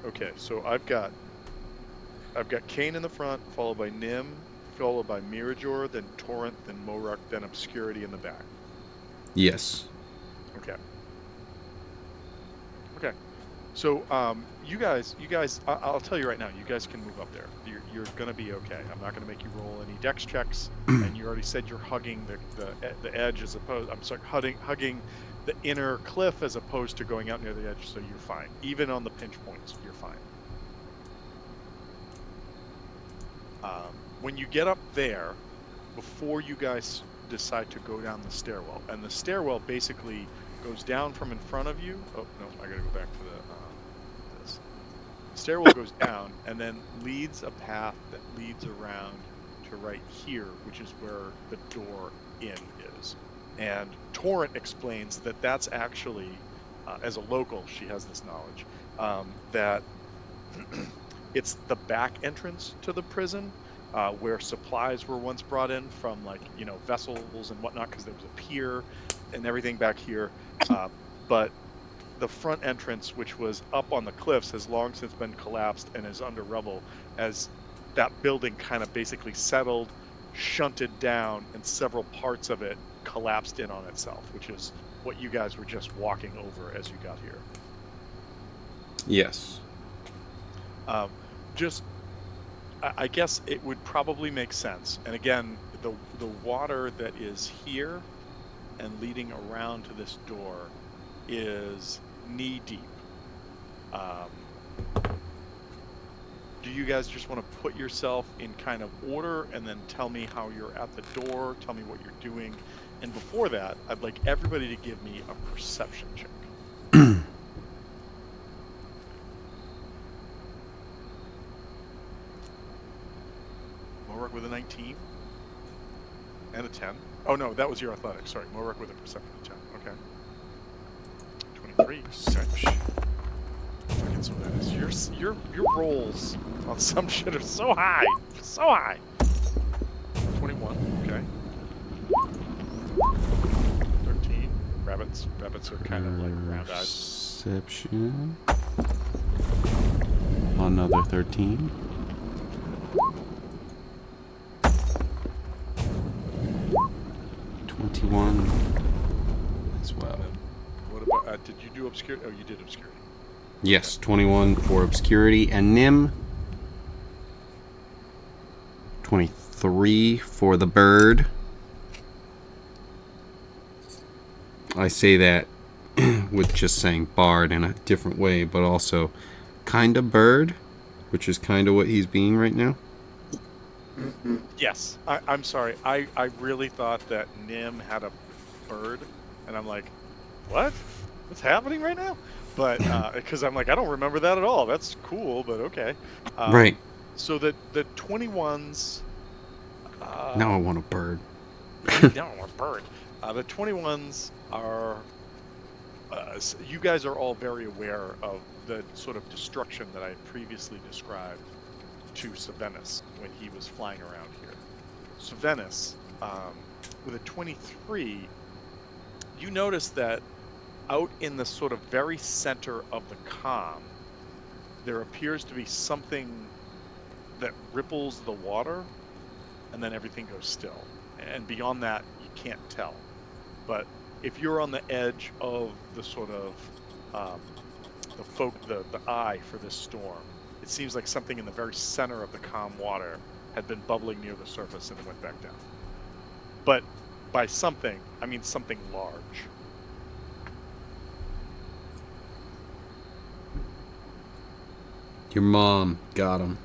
Okay, so I've got Kane in the front, followed by Nim, followed by Mirajor, then Torrent, then Moruk, then Obscurity in the back. Yes. Okay. Okay. So you guys, I'll tell you right now, you guys can move up there. You're gonna be okay. I'm not gonna make you roll any dex checks, and you already said you're hugging the edge as opposed. I'm sorry, hugging the inner cliff as opposed to going out near the edge. So you're fine. Even on the pinch points, you're fine. When you get up there, before you guys decide to go down the stairwell, and the stairwell basically goes down from in front of you. Oh no, I gotta go back to this. The stairwell goes down and then leads a path that leads around to right here, which is where the door in is. And Torrent explains that that's actually, as a local, she has this knowledge, that it's the back entrance to the prison, where supplies were once brought in from, like, vessels and whatnot, because there was a pier and everything back here. But the front entrance, which was up on the cliffs, has long since been collapsed and is under rubble, as that building kind of basically settled, shunted down, and several parts of it collapsed in on itself, which is what you guys were just walking over as you got here. Yes. I guess it would probably make sense. And again, the water that is here and leading around to this door is knee deep. Do you guys just want to put yourself in kind of order and then tell me how you're at the door, tell me what you're doing? And before that, I'd like everybody to give me a perception check. Moruk with a 19 and a 10. Oh no, that was your athletics. Sorry, Moruk with a perception of 10. Okay. 23. Perception. Fucking so that is your rolls on some shit are so high, so high. 21. Okay. 13. Rabbits are kind of like round eyes. Perception. Another 13. 21 as well. What about? Did you do obscurity? Oh, you did obscurity. Yes, 21 for Obscurity and Nim. 23 for the bird. I say that with just saying bard in a different way, but also kinda bird, which is kinda what he's being right now. Yes, I'm sorry. I really thought that Nim had a bird, and I'm like, what? What's happening right now? But because I'm like, I don't remember that at all. That's cool, but okay. Right. So the 21s. Now I want a bird. Now I want a bird. The 21s are. You guys are all very aware of the sort of destruction that I previously described to Savenus when he was flying around here. Savenus with a 23, you notice that out in the sort of very center of the calm, there appears to be something that ripples the water, and then everything goes still. And beyond that, you can't tell. But if you're on the edge of the sort of the eye for this storm, it seems like something in the very center of the calm water had been bubbling near the surface and it went back down. But by something, I mean something large. Your mom got him.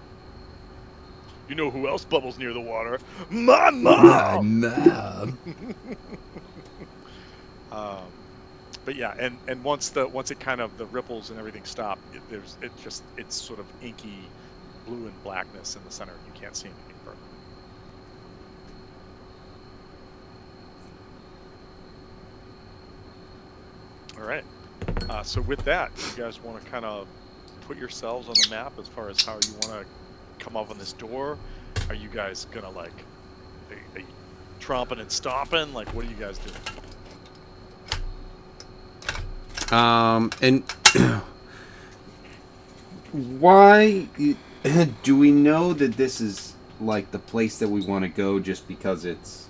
You know who else bubbles near the water? My My mom. mom. But yeah, and once it kind of the ripples and everything stop, it's sort of inky blue and blackness in the center. You can't see anything further. All right. So with that, you guys want to kind of put yourselves on the map as far as how you want to come up on this door? Are you guys gonna like are you tromping and stomping? Like, what are you guys doing? And why do we know that this is like the place that we want to go just because it's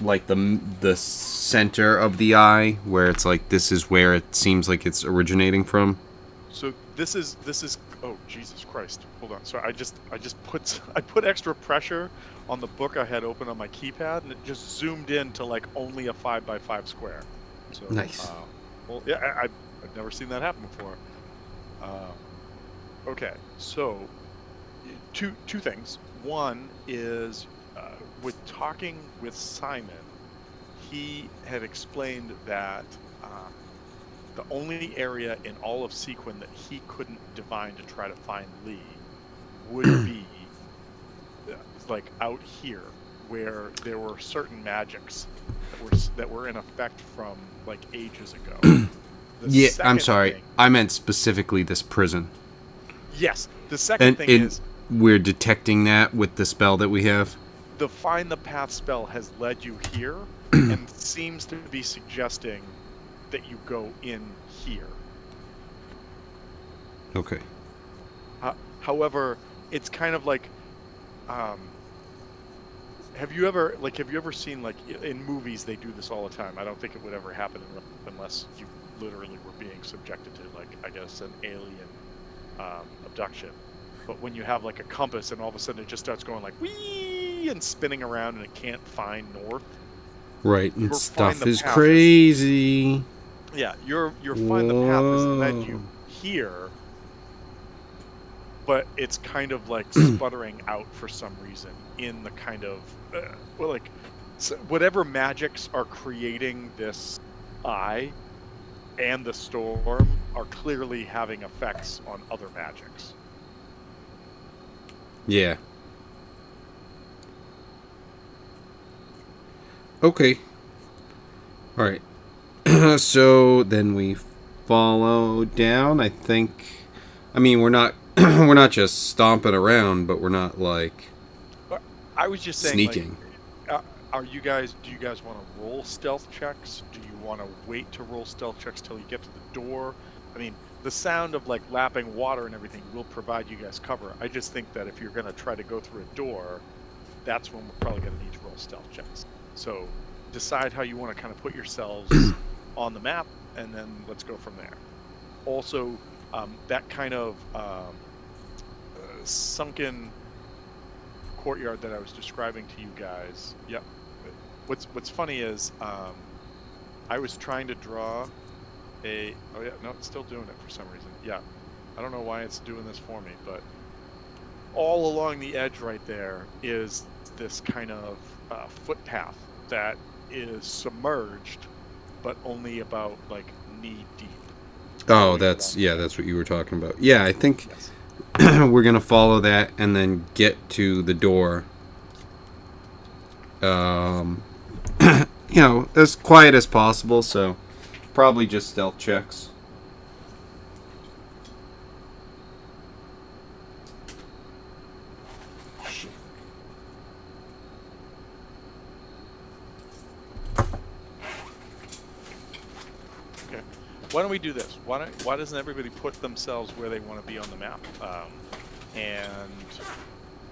like the center of the eye where it's like this is where it seems like it's originating from? So this is oh Jesus Christ. Hold on. So I just put extra pressure on the book I had open on my keypad, and it just zoomed in to like only a 5x5 square. So Nice. well yeah, I've never seen that happen before. Okay. So two things. One is with talking with Simon, he had explained that the only area in all of Sequin that he couldn't divine to try to find Lee would be like out here, where there were certain magics that were in effect from like ages ago. The Yeah, I'm second sorry. thing, I meant specifically this prison. yes, the second thing is we're detecting that with the spell that we have. the Find the Path spell has led you here and seems to be suggesting that you go in here. Okay. However, it's kind of like, have you ever seen, like, in movies they do this all the time? I don't think it would ever happen unless you literally were being subjected to, like, I guess, an alien abduction. But when you have like a compass and all of a sudden it just starts going like wee and spinning around and it can't find north. Right, and Your Find stuff the is Path crazy. your Find the Path has led Whoa. you here, but it's kind of like sputtering out for some reason in the kind of well, like, so whatever magics are creating this eye and the storm are clearly having effects on other magics. Yeah. Okay. All right. So then we follow down. I think. I mean, we're not we're not just stomping around, but we're not like I was just saying, sneaking. like, do you guys want to roll stealth checks? Do you want to wait to roll stealth checks till you get to the door? I mean, the sound of like lapping water and everything will provide you guys cover. I just think that if you're going to try to go through a door, that's when we're probably going to need to roll stealth checks. So decide how you want to kind of put yourselves on the map, and then let's go from there. Also, that kind of sunken courtyard that I was describing to you guys. Yep. What's funny is I was trying to draw oh yeah, no, it's still doing it for some reason. Yeah. I don't know why it's doing this for me, but all along the edge right there is this kind of footpath that is submerged, but only about like knee deep. Oh, that's what you were talking about. Yeah, I think Yes. we're gonna follow that and then get to the door. As quiet as possible. So probably just stealth checks. Why don't we do this? Why doesn't everybody put themselves where they want to be on the map? And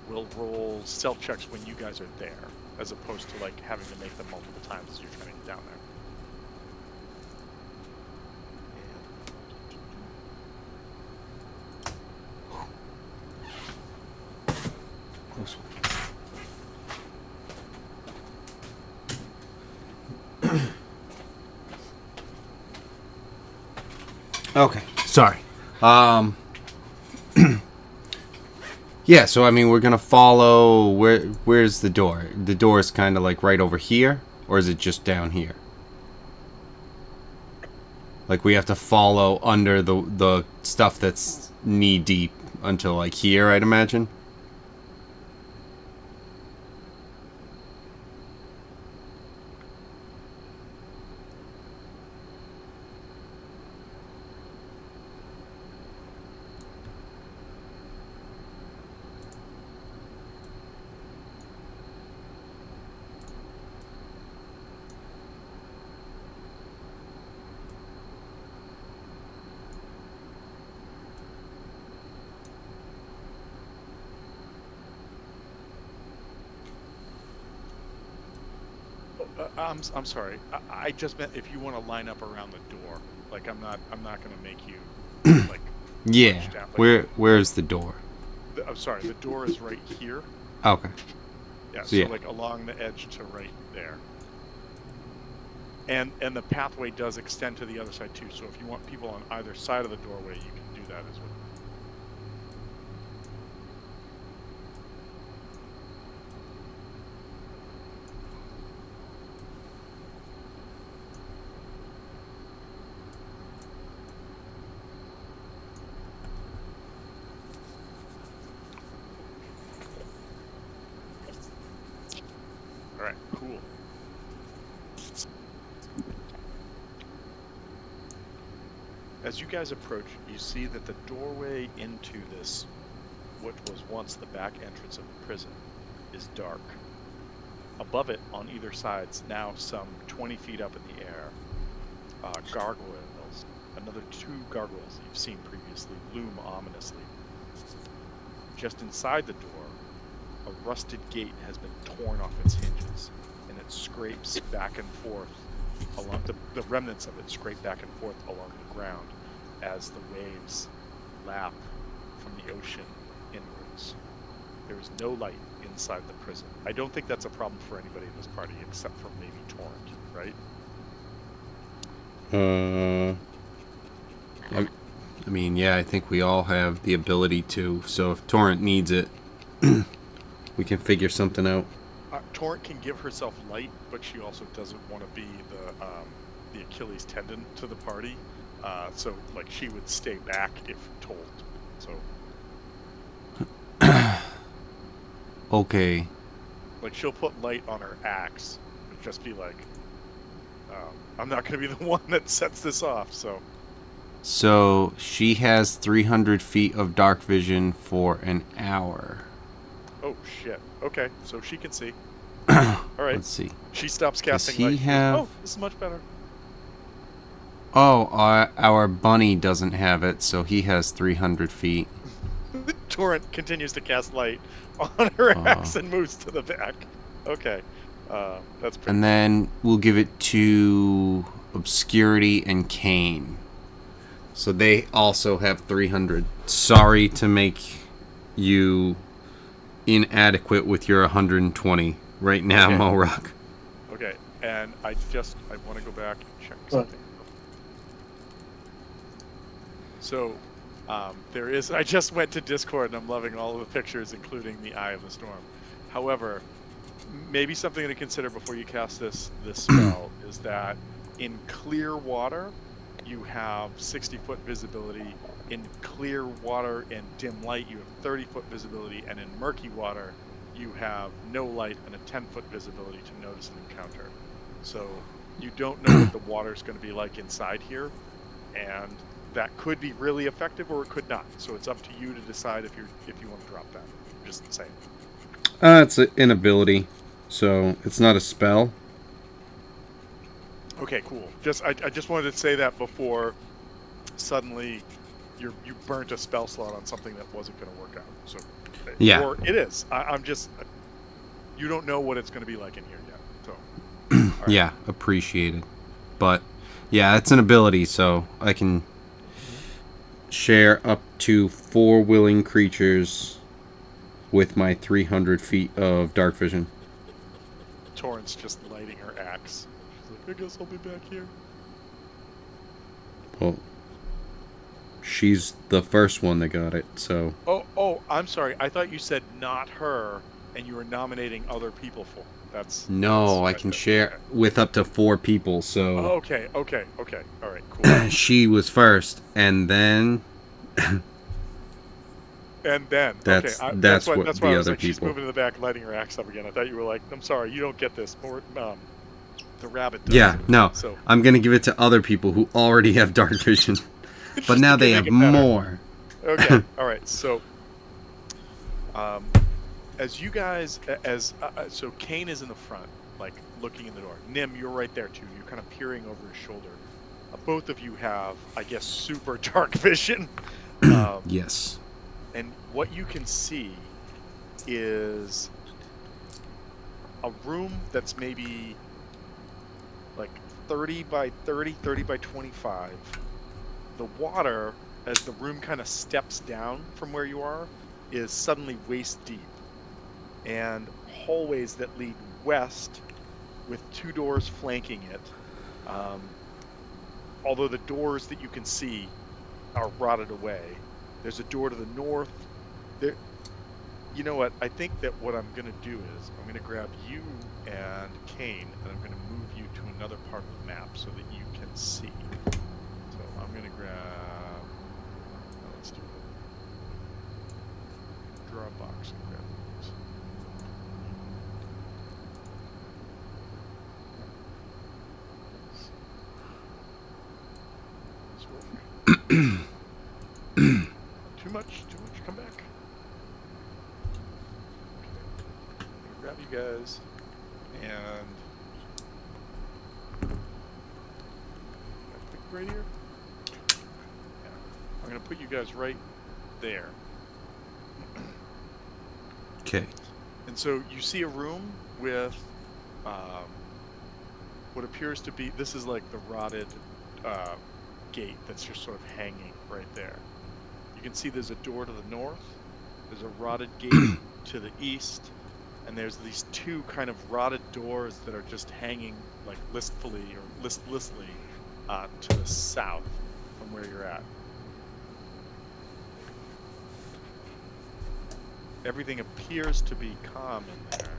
we'll roll stealth checks when you guys are there, as opposed to like having to make them multiple times as you're trying to get down there. Close one. Okay, sorry. Yeah, so I mean, we're gonna follow. Where's the door? The door is kind of like right over here, or is it just down here? Like we have to follow under the stuff that's knee deep until like here, I'd imagine. I'm sorry. I just meant if you want to line up around the door. Like I'm not gonna make you like. Yeah. punch down. Like, Where's the door? I'm sorry. The door is right here. Okay. Yeah. So, So yeah. like along the edge to right there. And the pathway does extend to the other side too. So if you want people on either side of the doorway, you can do that as well. All right, cool. As you guys approach, you see that the doorway into this, what was once the back entrance of the prison, is dark. Above it, on either sides, now some 20 feet up in the air, gargoyles, another 2 gargoyles you've seen previously, loom ominously. Just inside the door, a rusted gate has been torn off its hinges, and it scrapes back and forth along the remnants of it scrape back and forth along the ground as the waves lap from the ocean inwards. There is no light inside the prison. I don't think that's a problem for anybody in this party except for maybe Torrent, right? I mean, yeah, I think we all have the ability to. So if Torrent needs it, we can figure something out. Torrent can give herself light, but she also doesn't want to be the Achilles tendon to the party. So like she would stay back if told. So Okay. like she'll put light on her axe, but just be like, I'm not going to be the one that sets this off. So she has 300 feet of dark vision for an hour. Oh shit. Okay, so she can see. All right. Let's see. She stops casting he light. She goes, have- oh, this is much better. Oh, our bunny doesn't have it, so he has 300 feet. Torrent continues to cast light on her axe and moves to the back. Okay, that's pretty. And then we'll give it to Obscurity and Kane. So they also have 300. Sorry to make you inadequate with your 120 right now, Okay. Morok. Okay, and I want to go back and check something. So, I just went to Discord and I'm loving all of the pictures, including the Eye of the Storm. However, maybe something to consider before you cast this spell is that in clear water, you have 60-foot visibility. In clear water and dim light, you have 30-foot visibility. And in murky water, you have no light and a 10-foot visibility to notice an encounter. So you don't know what the water's going to be like inside here. And that could be really effective or it could not. So it's up to you to decide if you want to drop that. Just saying. It's an ability, so it's not a spell. Okay, cool. I just wanted to say that before suddenly you burnt a spell slot on something that wasn't going to work out. So, Yeah. or it is. I'm just you don't know what it's going to be like in here yet. So, all right. Yeah, appreciated. But yeah, it's an ability, so I can share up to 4 willing creatures with my 300 feet of dark vision. Torrance just lighting her axe. She's like, I guess I'll be back here. Well, she's the first one that got it, so Oh, I'm sorry. I thought you said not her, and you were nominating other people for. That's no, I right. can share with up to 4 people. So Okay. All right, cool. she was first, and then And then, okay, that's that's why what I the was other like, she's people. moving to the back, lighting her axe up again. I thought you were like, I'm sorry, you don't get this. More, the rabbit does. Yeah, no, So I'm gonna give it to other people who already have dark vision, but just now to they make have it better. more. Okay, all right. So, as you guys, so Kane is in the front, like looking in the door. Nim, you're right there too. You're kind of peering over his shoulder. Both of you have, I guess, super dark vision. Yes. And what you can see is a room that's maybe like 30 by 30, 30 by 25. The water, as the room kind of steps down from where you are, is suddenly waist deep. And hallways that lead west with 2 doors flanking it. Although the doors that you can see are rotted away. There's a door to the north. There, you know what? I think that what I'm going to do is I'm going to grab you and Kane, and I'm going to move you to another part of the map so that you can see. So I'm going to grab. Let's do it. Draw a box and grab these. Too much. Come back. Okay. I'm gonna grab you guys, and can I put you right here? Yeah. I'm gonna put you guys right there. Okay. And so you see a room with what appears to be, this is like the rotted gate that's just sort of hanging right there. You can see there's a door to the north, there's a rotted gate to the east, and there's these 2 kind of rotted doors that are just hanging like listlessly to the south from where you're at. Everything appears to be calm in there.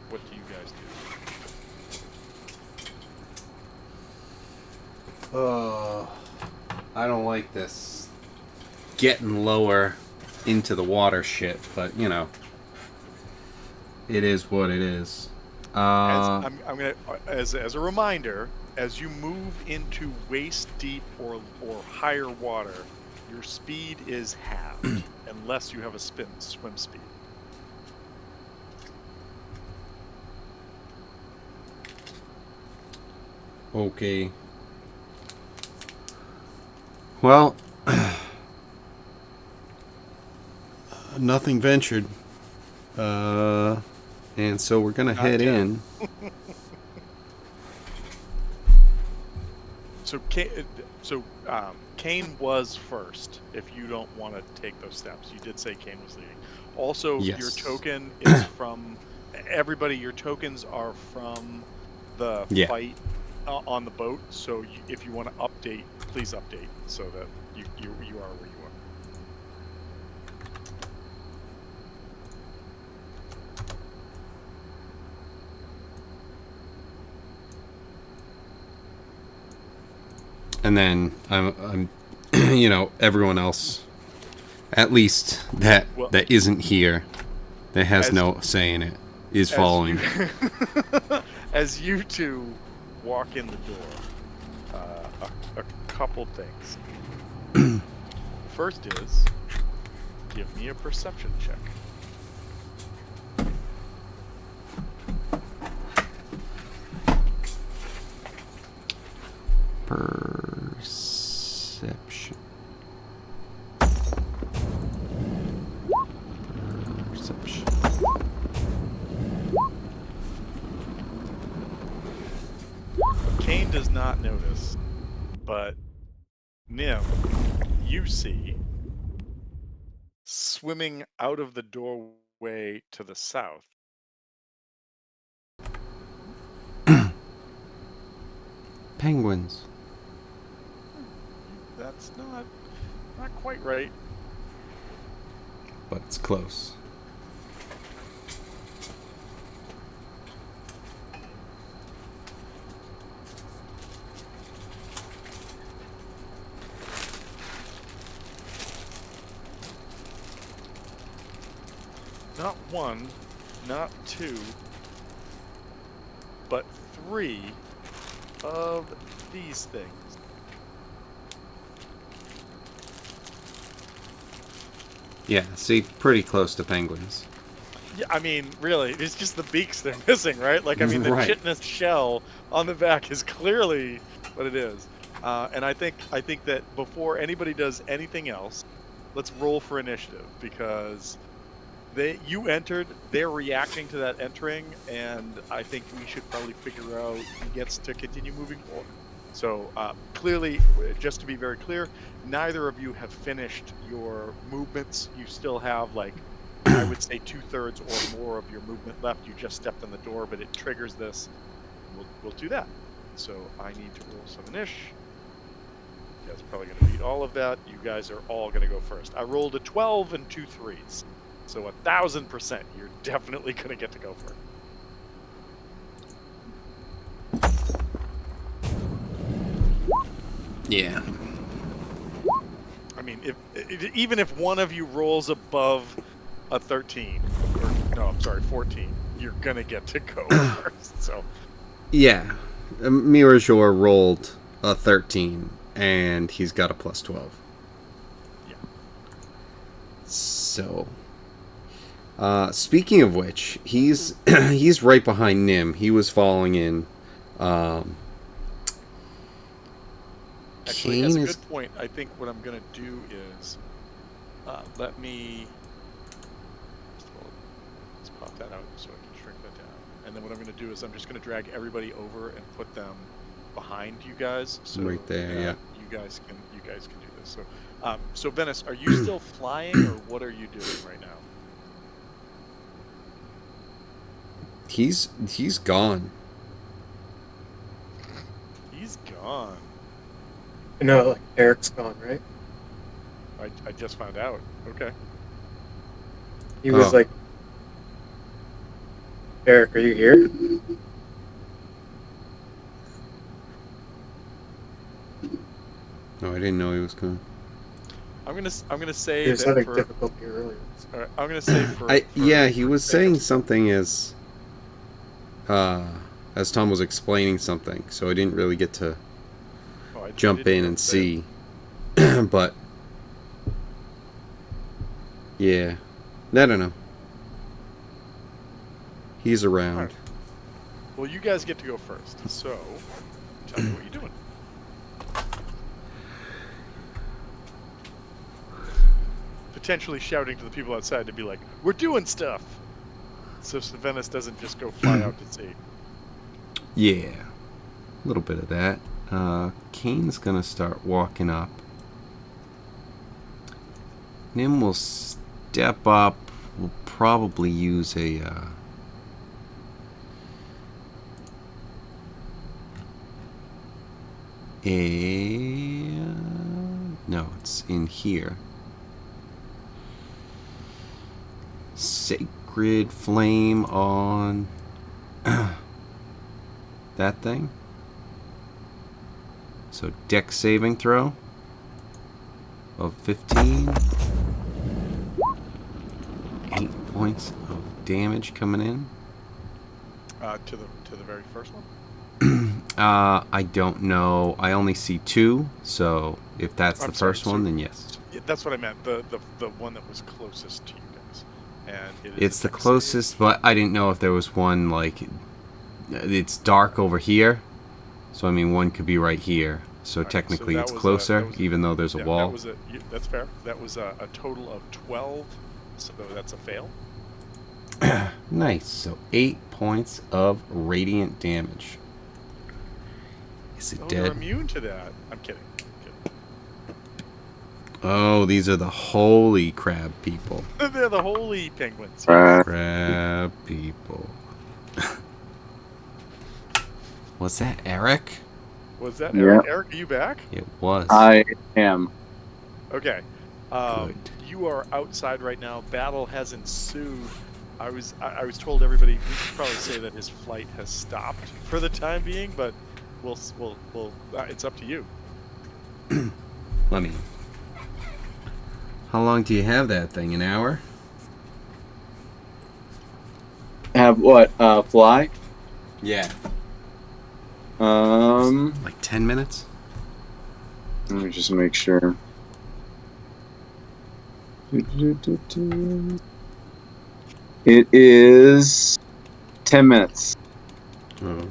What do you guys do? I don't like this getting lower into the water shit, but you know, it is what it is. I'm gonna as a reminder, as you move into waist deep or higher water, your speed is halved unless you have a swim speed. Okay. Well, nothing ventured. And so we're gonna head yet. in. Kane was first. If you don't want to take those steps, you did say Kane was leading. Also, Yes. your token is from everybody. Your tokens are from the fight on the boat. So if you want to update, please update so that you are where you are. And then I'm you know, everyone else, at least that isn't here, that has no say in it, is following. As you 2 walk in the door, a couple things. First is, give me a perception check. Perception. Perception. Kane does not notice, but Nim, you see, swimming out of the doorway to the south. Penguins. That's not quite right. But it's close. Not one, not two, but three of these things. Yeah, see, pretty close to penguins. Yeah, I mean, really, it's just the beaks they're missing, right? Like, I mean, the Right. chitinous shell on the back is clearly what it is. And I think that before anybody does anything else, let's roll for initiative because you entered, they're reacting to that entering, and I think we should probably figure out who gets to continue moving forward. So clearly, just to be very clear, neither of you have finished your movements. You still have, like, I would say 2/3 or more of your movement left. You just stepped in the door, but it triggers this. We'll do that. So I need to roll some inish. You guys are probably going to beat all of that. You guys are all going to go first. I rolled a 12 and 2 3s. So 1,000%, you're definitely going to get to go first. Yeah. I mean, even if one of you rolls above a 13, or no, I'm sorry, 14, you're going to get to go first. So Yeah. Mirajor rolled a 13, and he's got a plus 12. yeah. So, speaking of which, he's he's right behind Nim. He was falling in. Actually, that's a Kane good point. I think what I'm going to do is let me let's pop that out so I can shrink that down. And then what I'm going to do is I'm just going to drag everybody over and put them behind you guys. So Right there, yeah. You guys can do this. So so Venice, are you still flying or what are you doing right now? He's gone. He's gone. No, like Eric's gone, right? I just found out. Okay. He was Oh. like, Eric, are you here? No, I didn't know he was gone. I'm gonna say He was that having for, difficulty earlier. all right, I'm gonna say for Yeah, he was saying Venice. something as Tom was explaining something, so I didn't really get to Oh, I jump didn't in even and say it. see. But yeah, I don't know. He's around. Alright. Well, you guys get to go first. So, tell me what you're doing. Potentially shouting to the people outside to be like, "We're doing stuff," so Venice doesn't just go fly out to sea. Yeah, a little bit of that. Kane's gonna start walking up. Nim will step up. We'll probably use a no, it's in here. Sacred flame on that thing. So dex saving throw of 15. 8 points of damage coming in. To the very first one. I don't know. I only see 2, so if that's I'm the sorry, first one, then yes. Yeah, that's what I meant. The one that was closest to you guys, and it is It's a the dex closest, save. but I didn't know if there was one, like, it's dark over here. So, I mean, one could be right here. So All right, technically that it's was closer, even though there's a yeah, wall. that's fair. That was a total of 12, so that's a fail. Nice. So 8 points of radiant damage. Is it Oh, they're dead? immune to that. I'm kidding. Oh, these are the holy crab people. They're the holy penguins. Yes. Crab people. Was that Eric? Was that Yeah. Eric? Eric, are you back? It was. I am. Okay. Good. You are outside right now. Battle has ensued. I was told everybody, we should probably say that his flight has stopped for the time being, but we'll it's up to you. Let me. How long do you have that thing? An hour? Have what? Fly? Yeah. Let Like 10 minutes? me just make sure. It is 10 minutes. Oh.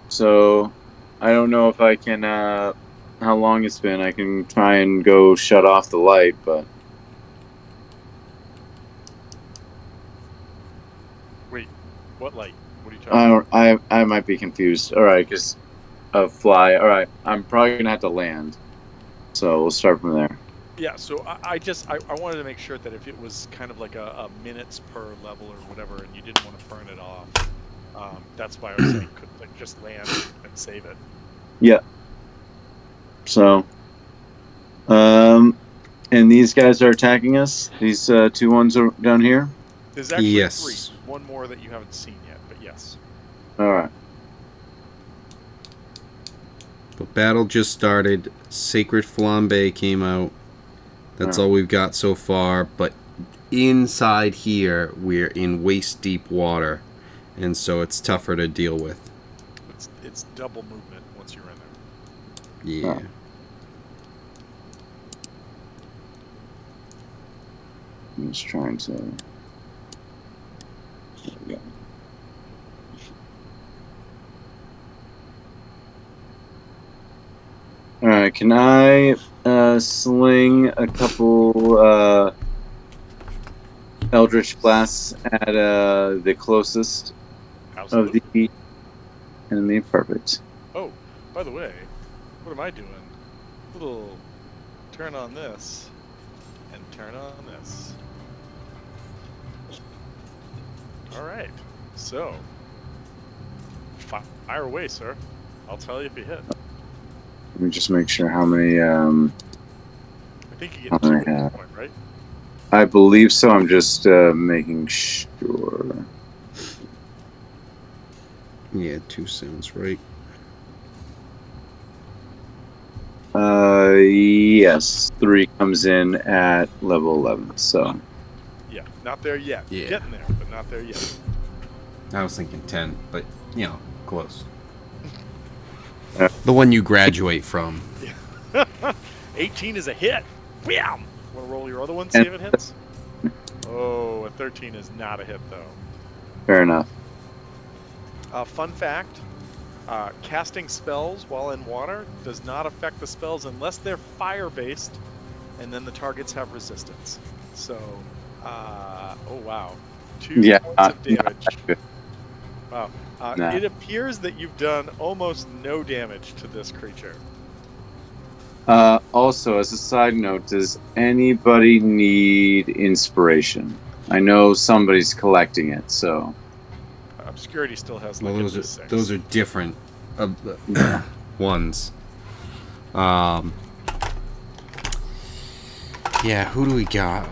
So I don't know if I can, how long it's been. I can try and go shut off the light, but Wait, what light? What are you talking about? I might be confused. All right, because of fly. All right, I'm probably going to have to land. So we'll start from there. Yeah, so I wanted to make sure that if it was kind of like a minutes per level or whatever, and you didn't want to burn it off, that's why I was saying could like just land and save it. Yeah. So, and these guys are attacking us. These two ones are down here. There's actually Yes. 3. There's one more that you haven't seen yet, but yes. All right. But battle just started. Sacred Flambe came out. That's all we've got so far. But inside here, we're in waist deep water. And so it's tougher to deal with. It's double movement once you're in there. Yeah. I'm just trying to. There we go. All right, can I sling a couple Eldritch Blasts at the closest Absolutely. of the enemy? Perfect. Oh, by the way, what am I doing? Little turn on this and turn on this. All right, so fire away, sir. I'll tell you if you hit. Let me just make sure how many. I think you get 2 at this point, right? I believe so. I'm just making sure. Yeah, 2 sounds right. Yes, 3 comes in at level 11. So Yeah, not there yet. Yeah. Getting there, but not there yet. I was thinking 10, but, close. The one you graduate from. 18 is a hit. Bam! Want to roll your other one, see if it hits? Oh, a 13 is not a hit, though. fair enough. Fun fact, casting spells while in water does not affect the spells unless they're fire-based, and then the targets have resistance. So, oh wow. 2 points of damage. Wow. Nah. It appears that you've done almost no damage to this creature. Also, as a side note, does anybody need inspiration? I know somebody's collecting it, so. Obscurity still has Well, like a those D6. are different ones. Yeah, who do we got?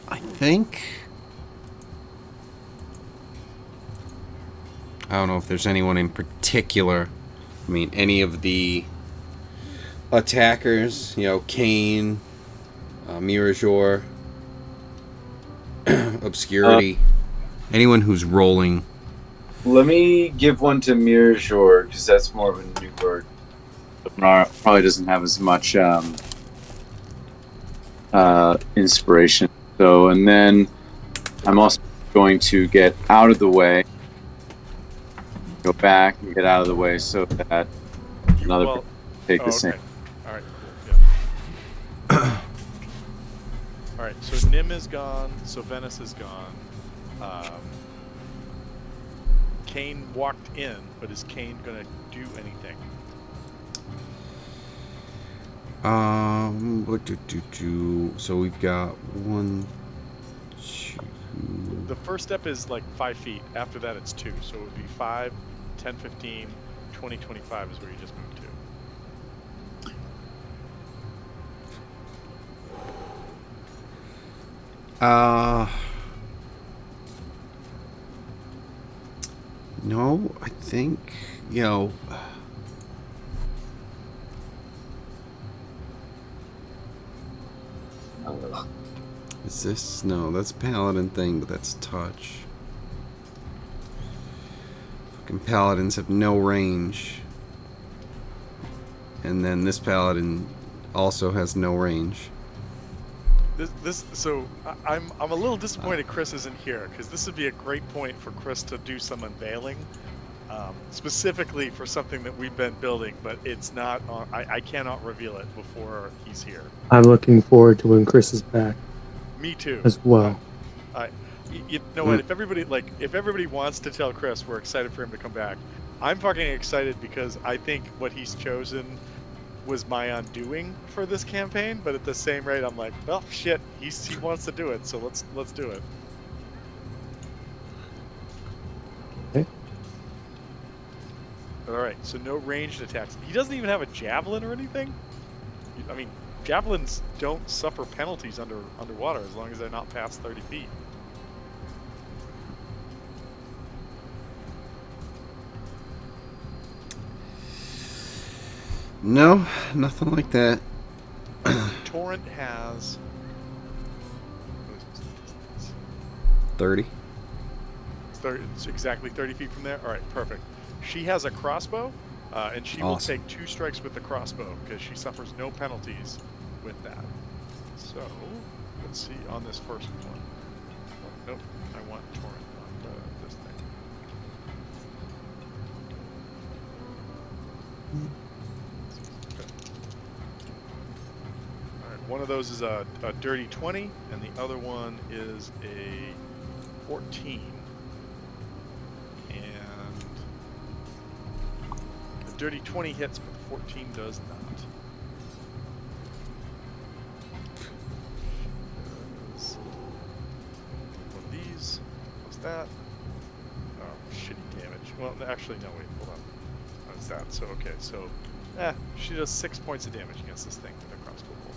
I think. I don't know if there's anyone in particular. I mean, any of the attackers, Kane, Mirajor, Obscurity, anyone who's rolling. Let me give one to Mirajor, because that's more of a new word. Probably doesn't have as much inspiration. So, and then I'm also going to get out of the way, go back and get out of the way so that another person Well, can take the oh, same. okay. All right, cool. Yeah. All right, so Nim is gone. So Venice is gone. Kane walked in, but is Kane gonna do anything? So we've got 1, 2. The first step is like 5 feet. After that, it's 2. So it would be 5, 10, 15, 20, 25 is where you just moved to. No, I think, you know, is this, no, that's paladin thing, but that's touch. Fucking paladins have no range. And then this paladin also has no range. I'm a little disappointed Chris isn't here, because this would be a great point for Chris to do some unveiling, specifically for something that we've been building, but it's not on, I cannot reveal it before he's here. I'm looking forward to when Chris is back Me too. as well. You know what? If everybody wants to tell Chris we're excited for him to come back, I'm fucking excited because I think what he's chosen was my undoing for this campaign. But at the same rate, I'm like, well, shit, he wants to do it, so let's do it. Okay. All right. So no ranged attacks. He doesn't even have a javelin or anything. I mean, javelins don't suffer penalties underwater as long as they're not past 30 feet. No, nothing like that. Torrent has 30. It's exactly 30 feet from there. All right, perfect. She has a crossbow, and she will take 2 strikes with the crossbow because she suffers no penalties with that. So let's see on this first one. Oh, nope, I want Torrent, not this thing. All right, one of those is a dirty 20, and the other one is a 14. And the dirty 20 hits, but the 14 does not. One of these. What's that? Oh, shitty damage. Well, actually, no, wait, hold on. That's that. So, okay, so, she does 6 points of damage against this thing with a crossbow bolt.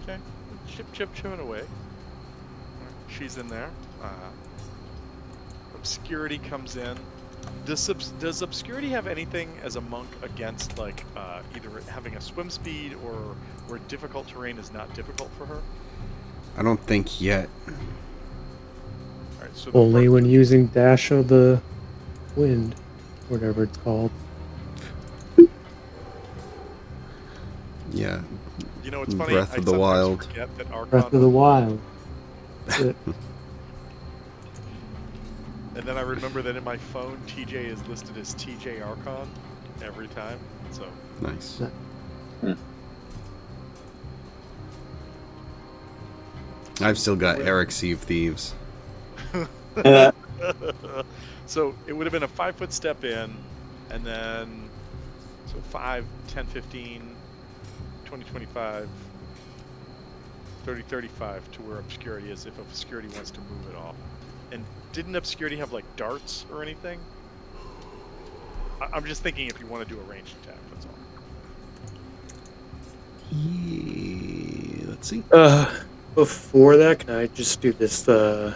Okay, chipping away. Right, she's in there. Obscurity comes in. Does Obscurity have anything as a monk against, like, either having a swim speed or where difficult terrain is not difficult for her? I don't think yet. All right, so Only when using Dash of the Wind, whatever it's called. Yeah. You know, it's funny. Breath I of the sometimes Wild. forget that Archon. Breath of the Wild. That's it. And then I remember that in my phone, TJ is listed as TJ Archon every time. So Nice. I've still got Eric Sea of Thieves. So it would have been a 5-foot step in, and then so 5, 10, 15, 20, 25, 30, 35 to where Obscurity is, if Obscurity wants to move it off. And didn't Obscurity have like darts or anything? I'm just thinking if you want to do a ranged attack, that's all. Yeah, let's see. Before that, can I just do this? Yeah,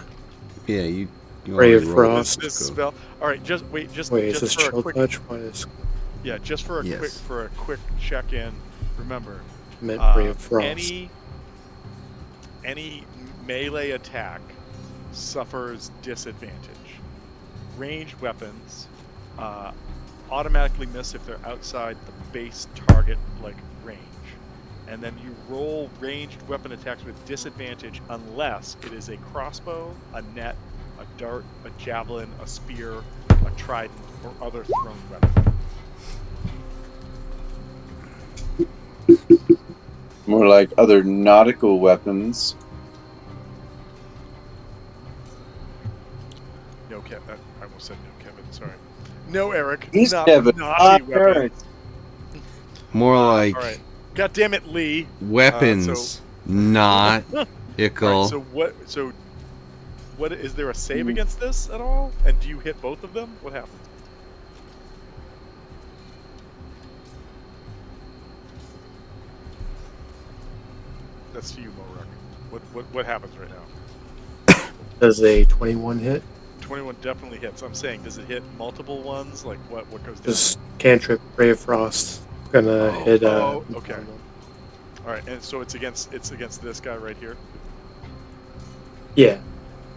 you Ray of already rolled Frost. This spell. All right, just Wait, is just this for a chill quick. touch? Why is Yeah, just for a Yes. quick check-in. Remember, meant Ray of Frost? Any melee attack suffers disadvantage. Ranged weapons automatically miss if they're outside the base target like range. And then you roll ranged weapon attacks with disadvantage unless it is a crossbow, a net, a dart, a javelin, a spear, a trident, or other thrown weapon. More like other nautical weapons. No, I almost said no, Kevin. Sorry. No, Eric. He's Not Kevin. Nazi I'm weapons. Eric. More like All right. God damn it, Lee. weapons, not All ickle. right, so what is there a save against this at all? And do you hit both of them? What happens? That's to you, Morak. What happens right now? Does a 21 hit? 21 definitely hits. I'm saying, does it hit multiple ones? Like what goes down? Just cantrip, Ray of Frost. Gonna hit. Okay. All right, and so it's against this guy right here. Yeah.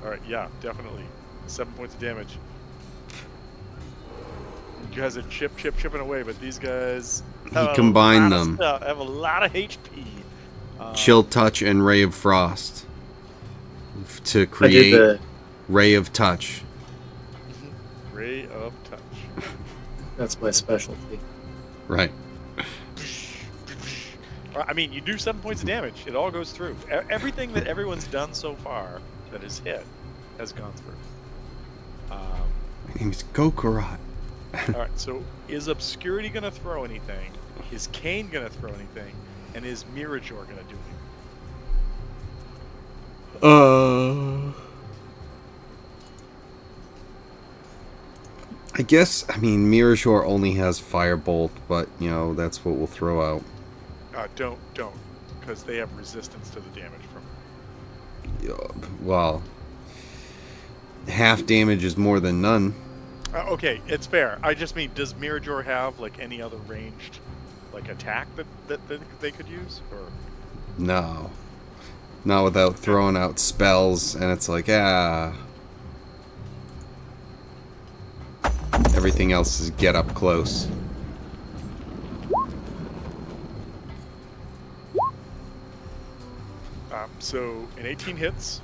All right, yeah, definitely. 7 points of damage. You guys are chipping away, but these guys He combined them. have a lot of HP. Chill Touch and Ray of Frost to I did create the. Ray of Touch. Ray of Touch. That's my specialty. Right. I mean, you do 7 points of damage. It all goes through. Everything that everyone's done so far that is hit has gone through. My name is Gokurat. All right, so is Obscurity going to throw anything? Is Kane going to throw anything? And is Mirajor going to do anything? I guess, Mirajor only has Firebolt, but, that's what we'll throw out. Don't, because they have resistance to the damage from Well, half damage is more than none. okay, it's fair. I just mean, does Mirajor have, like, any other ranged, like, attack that they could use? Or No. Not without throwing out spells, and it's like, everything else is get up close. So, in 18 hits,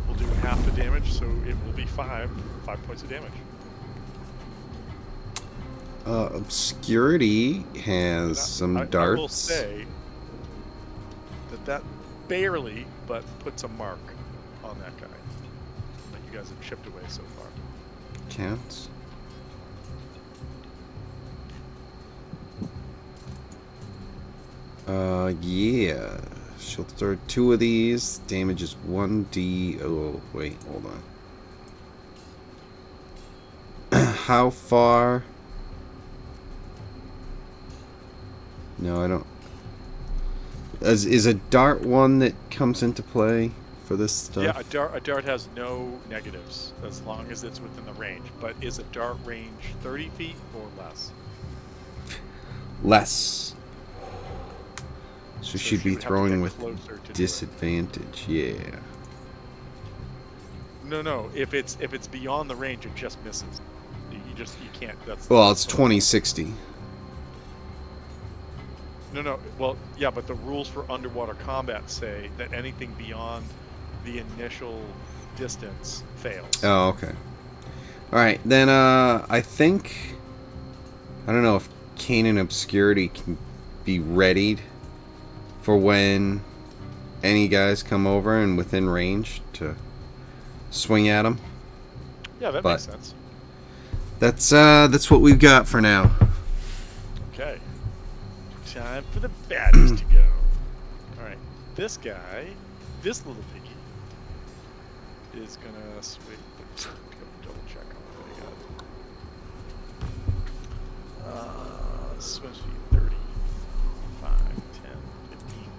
we'll do half the damage, so it will be 5 points of damage. Obscurity has some darts. I will say that barely, but puts a mark on that guy. That you guys have chipped away so far. Counts. Yeah. She'll throw 2 of these. Damage is 1d. Oh, wait, hold on. How far? No, I don't. Is a dart one that comes into play for this stuff? Yeah, a dart has no negatives as long as it's within the range. But is a dart range 30 feet or less? Less. So she'd be would have to throwing get with closer to do it. disadvantage. Yeah. No. If it's beyond the range, it just misses. You can't. That's Well, it's 20-60. No. Well, yeah, but the rules for underwater combat say that anything beyond the initial distance fails. Oh, okay. All right, then. I think. I don't know if Kane and Obscurity can be readied for when any guys come over and within range to swing at them. Yeah, that makes sense. That's what we've got for now. Okay. Time for the baddies to go. Alright. This guy, this little piggy, is gonna swing. Double check on what I got. This is supposed to be 30, 5, 10, 15, 20,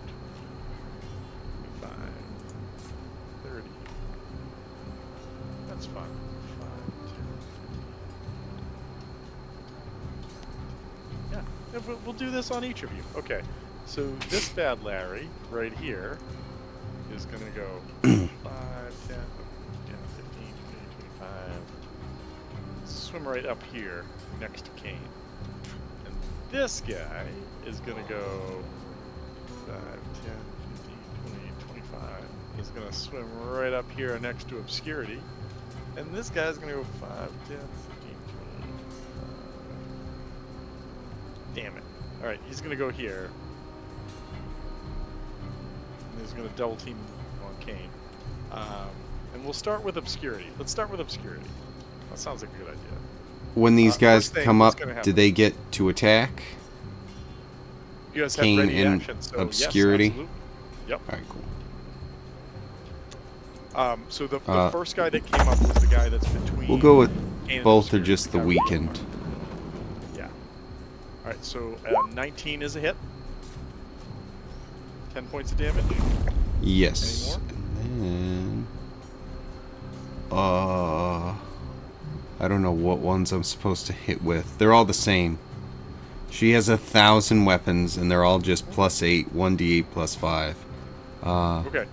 25, 30. That's fine. 5, 10, 15. Yeah, we'll do this on each of you. Okay, so this bad Larry right here is going to go 5, 10, 15, 20, 25. Swim right up here. next to Kane. And this guy is going to go 5, 10, 15, 20, 25. He's going to swim right up here next to Obscurity. And this guy's going to go 5, 10, 15, 20. Damn it. Alright, he's going to go here. And he's going to double team on Kane. And we'll start with Obscurity. Let's start with Obscurity. That sounds like a good idea. When these guys first thing come that's up, gonna do happen- they get to attack? You guys Kane have ready in action, so Obscurity? Yes, absolutely. Yep. Alright, cool. So the first guy that came up was the guy that's between. We'll go with Kane and both are Obscurity. just the weakened. Yeah. All right. So 19 is a hit. 10 points of damage. Yes. Any And then... I don't know what ones I'm supposed to hit with. They're all the same. She has 1,000 weapons, and they're all just +8, 1d8 +5. Okay.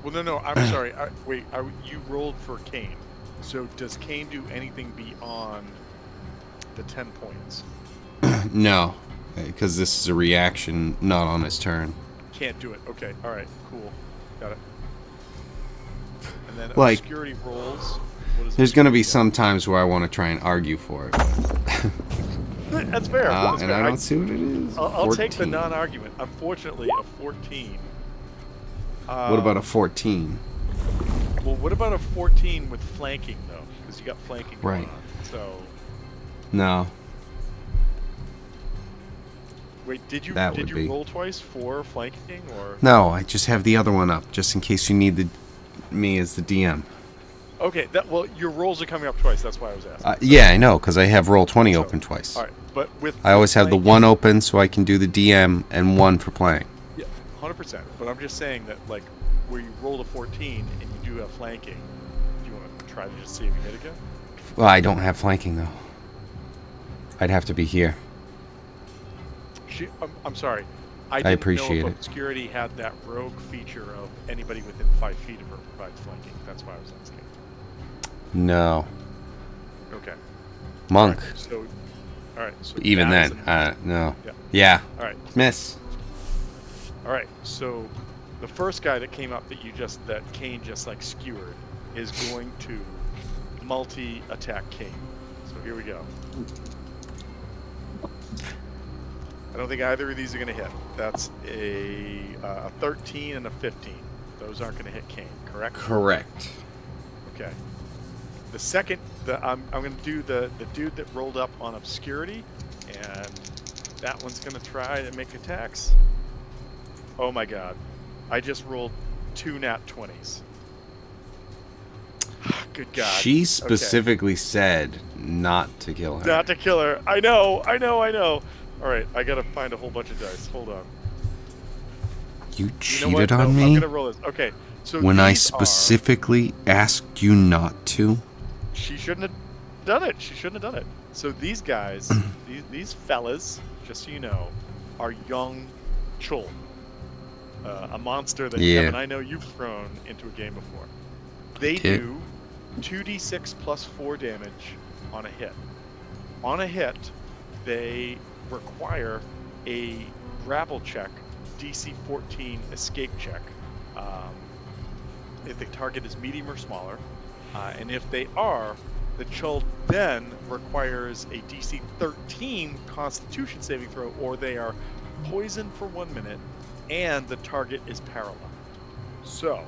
Well, no. I'm sorry. Wait. You rolled for Kane. So does Kane do anything beyond the 10 points? No, because this is a reaction, not on his turn. Can't do it. Okay. All right. Cool. Got it. And then Like, Obscurity rolls. What is There's going to be Obscurity some times where I want to try and argue for it. get? That's fair. That's And fair. I don't see what it is. I'll take the 14. non-argument. Unfortunately, a 14. What about a 14? Well, what about a 14 with flanking though? Because you got flanking going Right. on. So No. wait, did you That would be. roll twice for flanking or? No, I just have the other one up, just in case you need me as the DM. Okay, well your rolls are coming up twice. That's why I was asking. Yeah, I know, because I have Roll20 So, open twice. All right, but with I always have the flanking- one open so I can do the DM and one for playing. Yeah, 100%. But I'm just saying that like where you rolled a 14 and you do have flanking, do you want to try to just see if you hit again? Well, I don't have flanking, though. I'd have to be here. I'm sorry. I didn't appreciate know it. if Obscurity had that rogue feature of anybody within 5 feet of her provides flanking. That's why I was asking. No. Okay. Monk. All right, so, all right. So Even that then, is no. Yeah. Yeah. all right. Miss. All right. So the first guy that came up that Kane just like skewered is going to multi-attack Kane. So here we go. I don't think either of these are going to hit. That's a 13 and a 15. Those aren't going to hit Kane, correct? Correct. Okay. The second, I'm going to do the dude that rolled up on Obscurity, and that one's going to try to make attacks. Oh my god. I just rolled 2 nat 20s. Good god. She specifically said not to kill her. Not to kill her. I know. Alright, I gotta find a whole bunch of dice. Hold on. You You know cheated what? on No, I'm me gonna roll this. Okay, so when I these specifically asked you not to? She shouldn't have done it. She shouldn't have done it. So these guys, these fellas, just so you know, are young Chul. A monster that Yeah. Kevin, I know you've thrown into a game before. They did. do 2d6 plus 4 damage on a hit. On a hit, they require a grapple check, DC 14 escape check. If the target is medium or smaller, and if they are, the Chul then requires a DC 13 Constitution saving throw, or they are poisoned for 1 minute, and the target is paralyzed. So,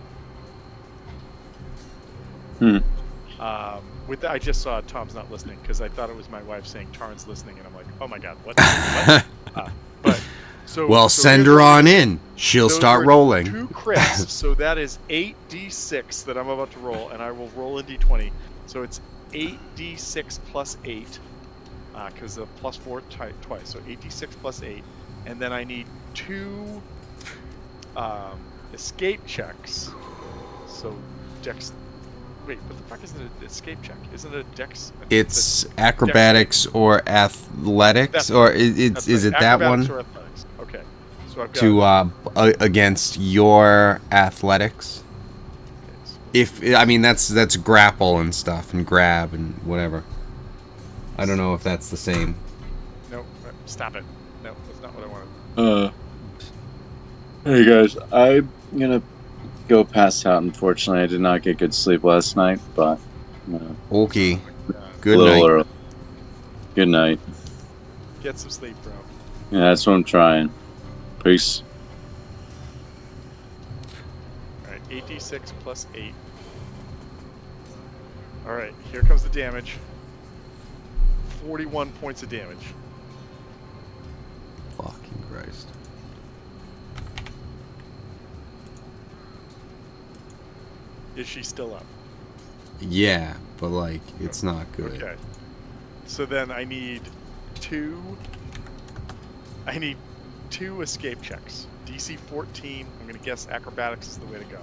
with that, I just saw Tom's not listening because I thought it was my wife saying Tarn's listening, and I'm like, oh my god, what? But so Well, so send here's her what on we- in. She'll those start were rolling. 2 crits, so that is 8d6 that I'm about to roll, and I will roll a d20. So it's 8d6 plus 8, because the plus 4 twice. So 8d6 plus 8, and then I need 2 escape checks. So dex. Wait, what the fuck is an escape check? Isn't it a dex? It's acrobatics or athletics, or That's is right, it that acrobatics one? or athletics. Okay, so I've got To against your athletics. okay, so If I mean that's grapple and stuff and grab and whatever. I don't know if that's the same. No, stop it. No, that's not what I wanted. Hey guys, I'm gonna go pass out. Unfortunately, I did not get good sleep last night, but Okay. God. a Good little night. early. Good night. Get some sleep, bro. Yeah, that's what I'm trying. Peace. All right, 8d6 plus 8. All right, here comes the damage. 41 points of damage. Fucking Christ. Is she still up? Yeah, but like it's not good. Okay. So then I need two. I need 2 escape checks. DC 14. I'm gonna guess acrobatics is the way to go.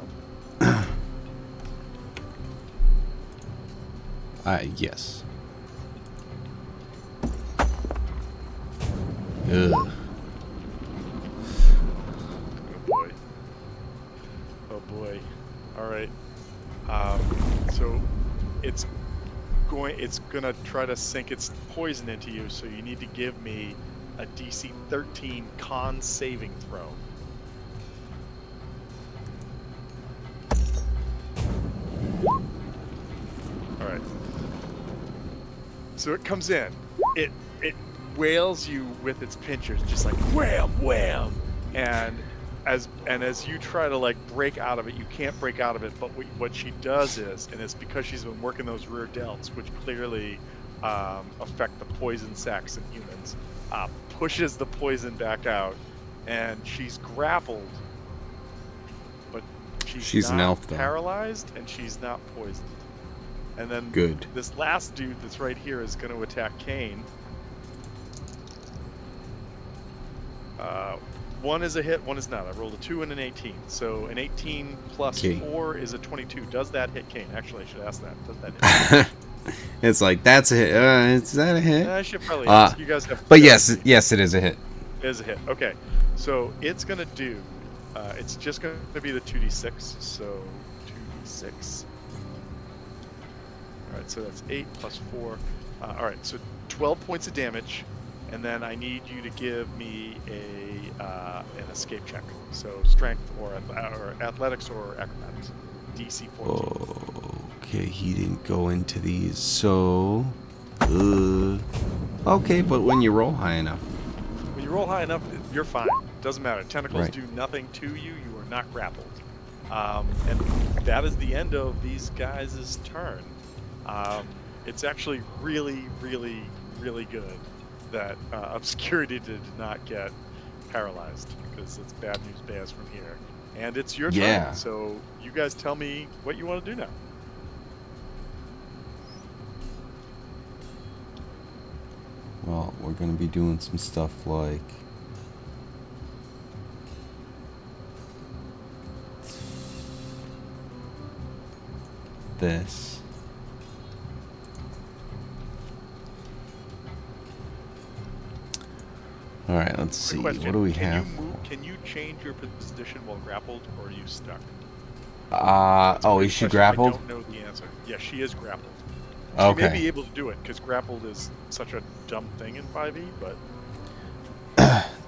Yes. Ugh. Oh boy. Oh boy. All right. So it's gonna try to sink its poison into you. So you need to give me a DC 13 con saving throw. All right. So it comes in. It wails you with its pinchers, just like wham wham, and as you try to like break out of it, you can't break out of it. But what she does is, and it's because she's been working those rear delts, which clearly affect the poison sacs in humans, pushes the poison back out, and she's grappled, but She's an not elf, though. paralyzed, and she's not poisoned. And then Good. this last dude that's right here is going to attack Kane. One is a hit, one is not. I rolled a 2 and an 18. So an 18 plus Okay. 4 is a 22. Does that hit Kane? Actually, I should ask that. Does that hit? It's like that's a hit. Is that a hit? I should probably ask. You guys have. But yes, it is a hit. It is a hit. Okay. So it's going to do. It's just going to be the 2d6. So 2d6. All right. So that's 8 plus 4. All right. So 12 points of damage. And then I need you to give me an escape check. So strength or athletics or acrobatics. DC 14. Okay, he didn't go into these, so. Okay, but when you roll high enough. When you roll high enough, you're fine. Doesn't matter. Tentacles Right. do nothing to you. You are not grappled. And that is the end of these guys' turn. It's actually really, really, really good that Obscurity did not get paralyzed, because it's bad news bears from here. And it's your Yeah. turn, so you guys tell me what you want to do now. Well, we're gonna be doing some stuff like. This. All right, let's see. Quick question. What do we Can have? Can you change your position while grappled, or are you stuck? That's a Oh, good is she question. grappled? I don't know the answer. Yeah, she is grappled. She may Okay. be able to do it, because grappled is such a dumb thing in 5e, but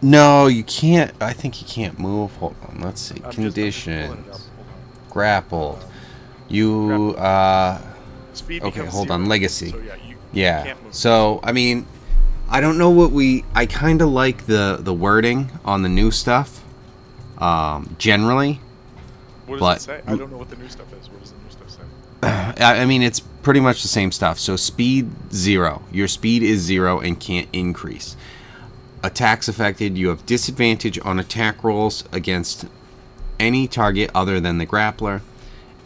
No, you can't. I think you can't move. Hold on. Let's see. I'm just pulling it up. Conditions. Hold Grappled. on. You. Speed Okay, becomes hold on. 0. Legacy. So yeah, you Yeah. can't move. So I mean, I don't know what we. I kind of like the wording on the new stuff. Generally, What does but- it say? I don't know what the new stuff is. What does the new stuff say? I mean it's pretty much the same stuff. So speed 0. Your speed is 0 and can't increase. Attacks affected. You have disadvantage on attack rolls against any target other than the grappler,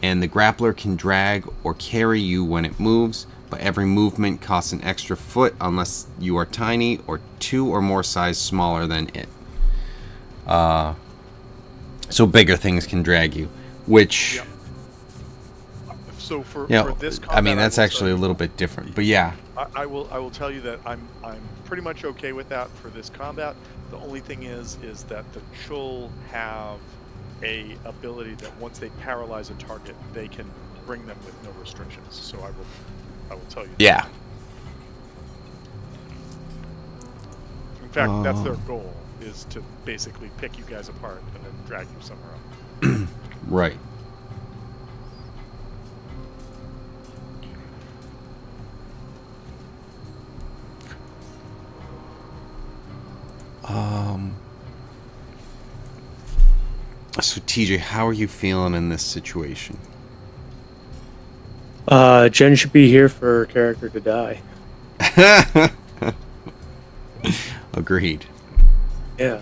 and the grappler can drag or carry you when it moves, but every movement costs an extra foot unless you are tiny or 2 or more size smaller than it. So bigger things can drag you, which Yep. So for this combat, I mean that's will actually tell a you- little bit different. But yeah, I will tell you that I'm pretty much okay with that for this combat. The only thing is that the Chul have a ability that once they paralyze a target, they can bring them with no restrictions. So I will tell you. yeah. fact, that's their Oh. goal, is to basically pick you guys apart and then drag you somewhere else. Right. So TJ, how are you feeling in this situation? Jen should be here for her character to die. Agreed. Yeah.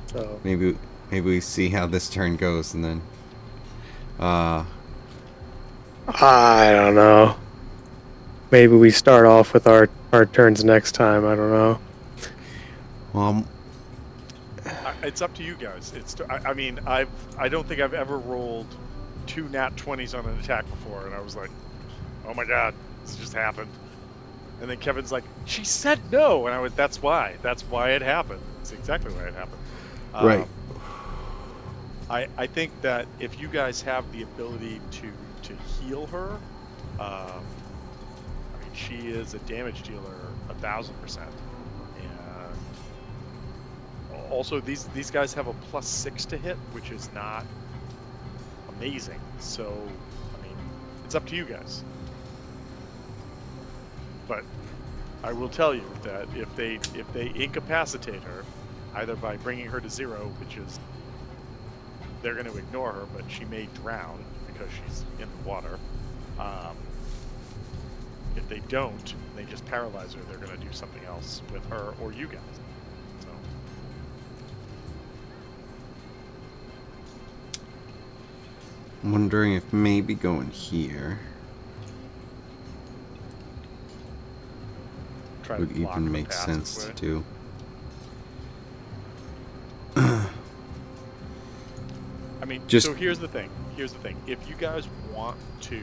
So Maybe we see how this turn goes, and then I don't know. Maybe we start off with our turns next time. I don't know. well, It's up to you guys. I mean, I don't think I've ever rolled 2 nat 20s on an attack before, and I was like, oh my god, this just happened. And then Kevin's like, she said no, and I went, that's why it happened. It's exactly why it happened. right. I think that if you guys have the ability to heal her, I mean, she is a damage dealer 1000%, and also these guys have a +6 to hit, which is not amazing. So, I mean, it's up to you guys. But I will tell you that if they incapacitate her, either by bringing her to 0, which is they're going to ignore her, but she may drown because she's in the water. If they don't, they just paralyze her. They're going to do something else with her or you guys. So. I'm wondering if maybe going here Try would to block even the make sense to passageway. do. I mean, Just- so here's the thing. If you guys want to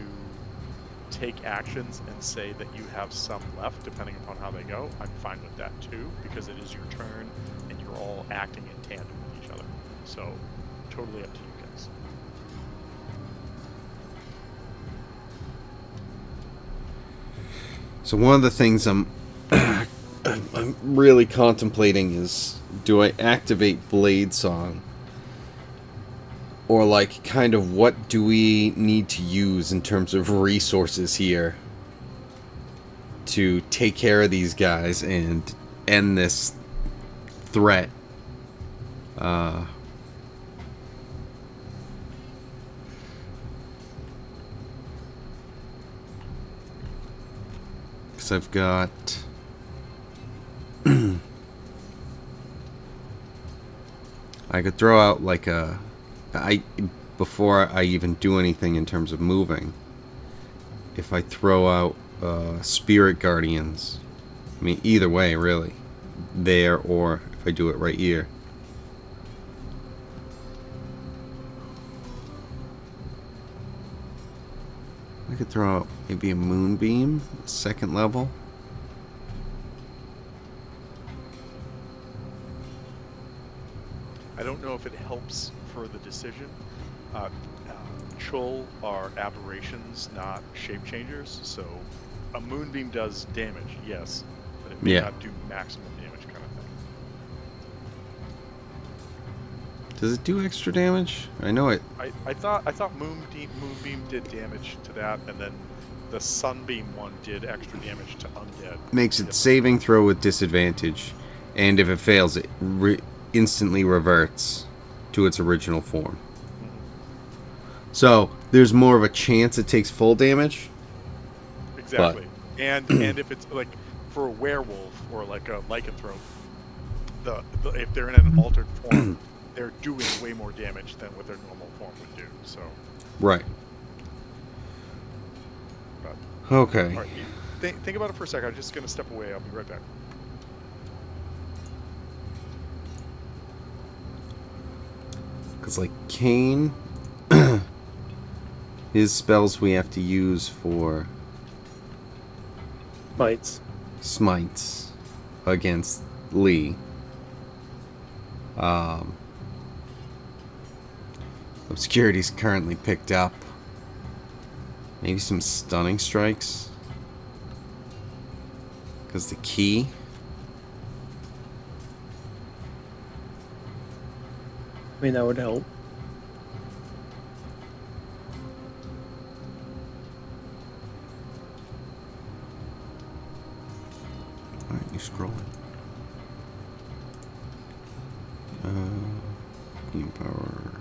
take actions and say that you have some left, depending upon how they go, I'm fine with that too, because it is your turn and you're all acting in tandem with each other. So, totally up to you guys. So one of the things I'm really contemplating is, do I activate Blade Song? Or, like, kind of what do we need to use in terms of resources here to take care of these guys and end this threat? Because I've got... I could throw out, like, before I even do anything in terms of moving, if I throw out Spirit Guardians, I mean, either way, really, there, or if I do it right here. I could throw out maybe a Moonbeam, second level. I don't know if it helps for the decision. Chul are aberrations, not shape changers, so a moonbeam does damage, yes, but it may Yeah. not do maximum damage kind of thing. Does it do extra damage? I know it. I thought moonbeam did damage to that, and then the sunbeam one did extra damage to undead. Makes it saving throw with disadvantage, and if it fails, it instantly reverts to its original form. So there's more of a chance it takes full damage. Exactly. And if it's like for a werewolf or like a lycanthrope, if they're in an altered form, they're doing way more damage than what their normal form would do. So. Right. But, Okay. all right. Think about it for a second. I'm just gonna step away. I'll be right back. Because, like, Kane, his spells we have to use for smites against Lee. Obscurity's currently picked up. Maybe some stunning strikes. Because the key I mean, that would help. Alright, you scrolling. Team power.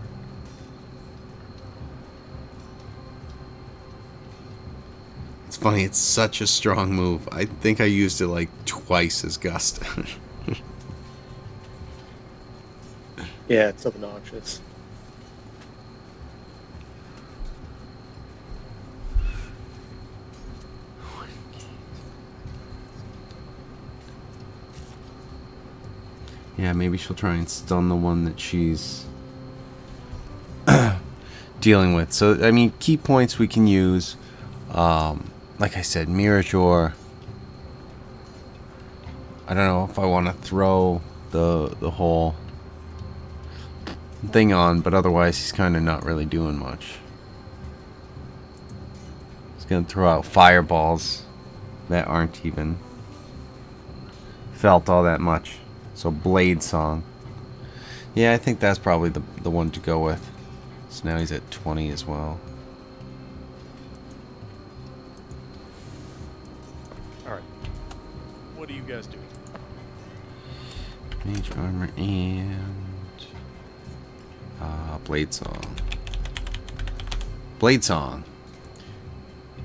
It's funny, it's such a strong move. I think I used it like twice as Gust. Yeah, it's obnoxious. Yeah, maybe she'll try and stun the one that she's dealing with. So, I mean, key points we can use. Like I said, Mirajor. I don't know if I want to throw the whole thing on, but otherwise he's kind of not really doing much. He's going to throw out fireballs that aren't even felt all that much. So Blade Song. Yeah, I think that's probably the one to go with. So now he's at 20 as well. Alright. What are you guys doing? Mage Armor and Blade Song. Blade Song.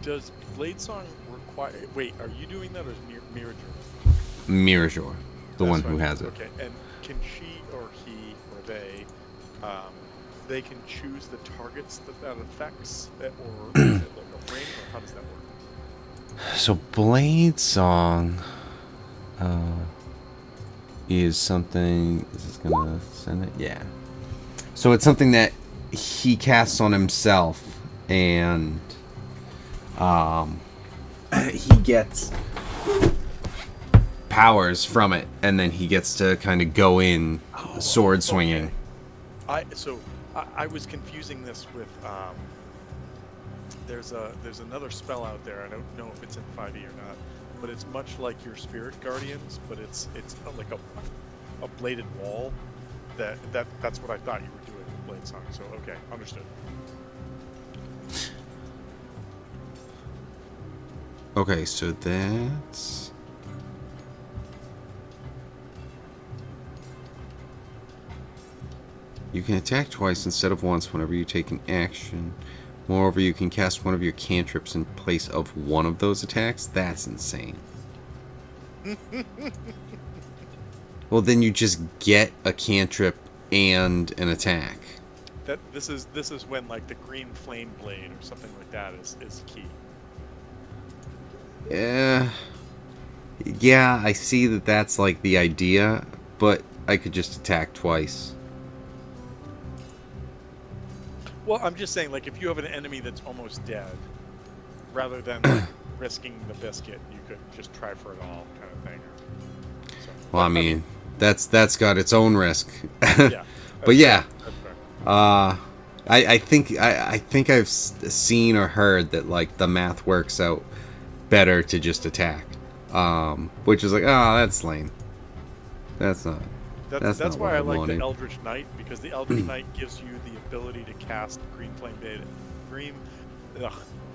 Does Blade Song require... Wait, are you doing that or is Mirajor? Mirajor. The That's one who right. has it. Okay, and can she or he or they can choose the targets that affects, or is it like a ring, or how does that work? So Blade Song is something... Is this gonna send it? Yeah. So it's something that he casts on himself, and he gets powers from it, and then he gets to kind of go in sword swinging. Okay. I was confusing this with there's another spell out there. I don't know if it's in 5e or not, but it's much like your Spirit Guardians, but it's like a bladed wall. That's what I thought you were doing with Blade Song. So okay, understood. Okay, so that's... You can attack twice instead of once whenever you take an action. Moreover, you can cast one of your cantrips in place of one of those attacks. That's insane. Well, then you just get a cantrip and an attack. This is when like the green flame blade or something like that is key. Yeah, I see that that's like the idea, but I could just attack twice. Well, I'm just saying, like, if you have an enemy that's almost dead, rather than like, risking the biscuit, you could just try for it all, kind of thing. So, Well, I mean, that's got its own risk. yeah. But yeah, That's fair. I think I've seen or heard that like the math works out better to just attack, which is like, oh, that's lame. That's not. That's not what why I I like wanted. the Eldritch Knight, because the Eldritch Knight gives you the ability to cast Green Flame Blade,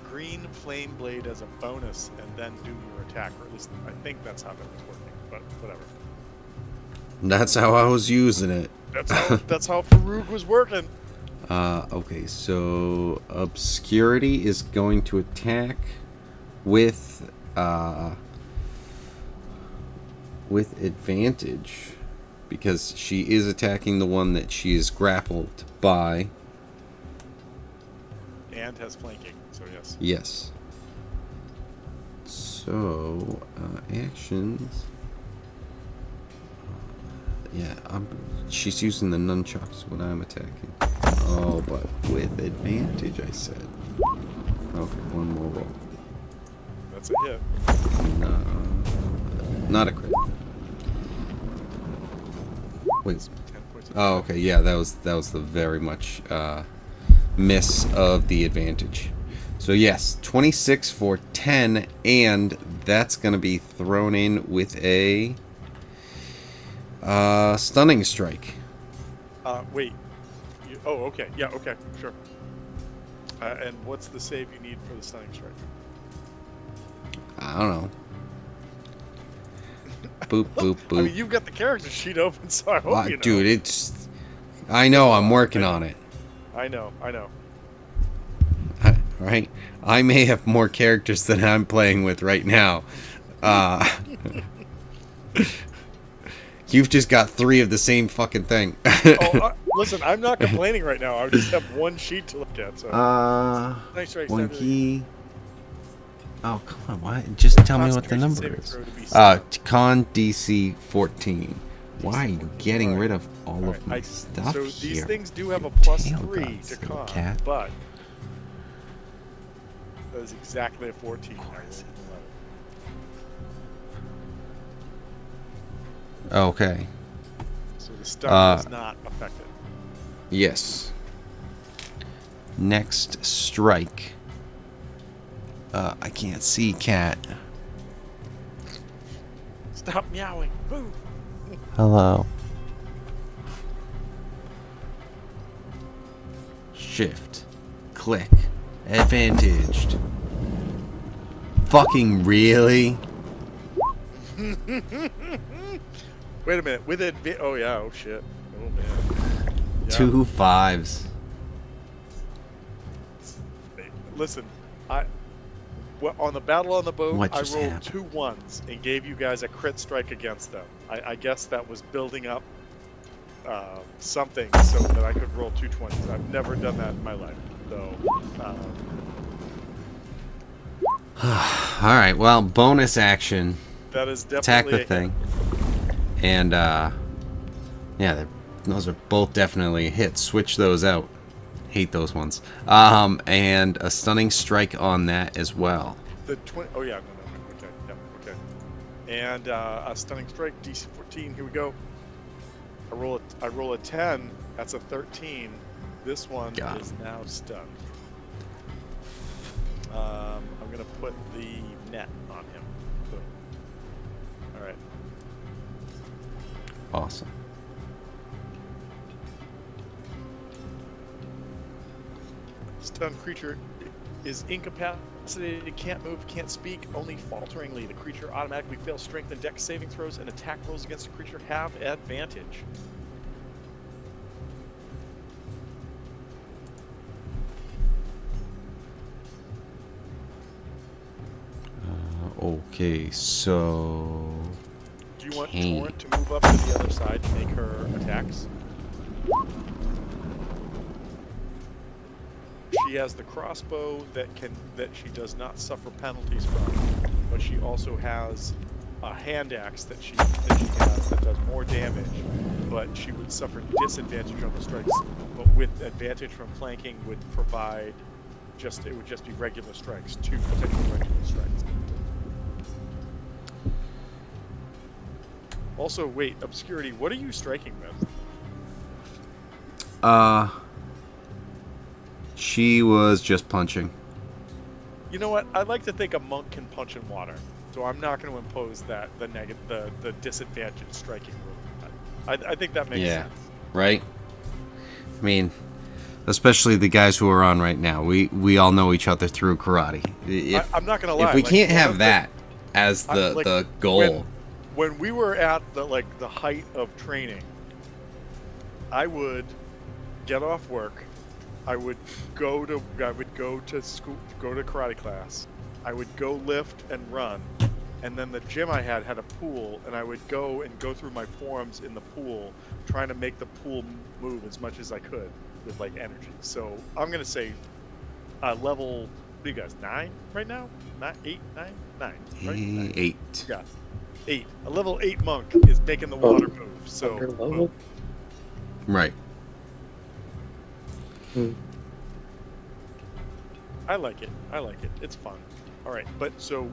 Green Flame Blade as a bonus, and then do your attack. Or at least I think that's how that was working. But whatever. That's how I was using it. That's how Farouk was working. Okay, so Obscurity is going to attack with advantage, because she is attacking the one that she is grappled by. And has flanking, so yes. Yes. So, actions. Yeah, she's using the nunchucks when I'm attacking. Oh, but with advantage, I said. Okay, one more roll. That's a hit. No, not a crit. Wait. 10 points of Oh, damage. okay. Yeah, that was the very much miss of the advantage. So yes, 26 for 10, and that's gonna be thrown in with a stunning strike. Wait. Oh, okay. Yeah, okay, sure. And what's the save you need for the stunning strike? I don't know. Boop, boop, I boop. mean, you've got the character sheet open, so I hope you know. Dude, it's... I know, I'm working on it. I know. Right? I may have more characters than I'm playing with right now. You've just got 3 of the same fucking thing. Listen, I'm not complaining right now. I just have one sheet to look at. So. Nice strike, one Saturday. key. Oh, come on, why? Just tell me what the Concentration number saving is. throw to be set. Con DC 14. Why are you 14, getting alright. rid of all of my Alright, stuff so here? these things do have a Tail +3 guns, to little con, cat. but that is exactly a 14. Of I course. rolled an 11. Okay. So the stun is not affected. Yes. Next strike. I can't see cat. Stop meowing. Move. Hello. Shift. Click. Advantaged. Fucking really? Wait a minute. With it. Oh yeah. Oh shit. Oh man. Yeah. 2 5s. Listen, on the battle on the boat, What I just rolled happened? 2 1s and gave you guys a crit strike against them. I guess that was building up something so that I could roll 2 20s. I've never done that in my life, so. All right. Well, bonus action. That is Attack definitely the thing. And yeah, those are both definitely a hit. Switch those out. Hate those ones. And a stunning strike on that as well. The 20. Oh yeah, no. Okay, yeah, okay. And a stunning strike, DC 14. Here we go. I roll a 10. That's a 13. This one Got is now stunned. I'm gonna put the net on him. Boom. All right. Awesome. Stunned creature is incapacitated, can't move, can't speak, only falteringly. The creature automatically fails strength and dex saving throws, and attack rolls against the creature have advantage. Okay, so... Do you want Okay. Torrent to move up to the other side to make her attacks? She has the crossbow that she does not suffer penalties from, but she also has a hand axe that she has that does more damage, but she would suffer disadvantage on the strikes. But with advantage from flanking would provide it would just be regular strikes, 2 potential regular strikes. Also, wait, Obscurity, what are you striking with? She was just punching. You know what? I'd like to think a monk can punch in water, so I'm not going to impose the disadvantage striking rule. I think that makes sense. Right? I mean, especially the guys who are on right now. We all know each other through karate. I'm not going to lie. If we like, can't one have of that as the goal... When we were at the height of training, I would get off work. I would go to school, go to karate class. I would go lift and run, and then the gym I had a pool, and I would go through my forms in the pool, trying to make the pool move as much as I could with energy. So I'm gonna say level. What are you guys, 9 right now? 9, 8, 9, 9, right? 9. 8. Yeah. 8. A level 8 monk is making the water move. So Under level? Right. I like it. It's fun. All right, but so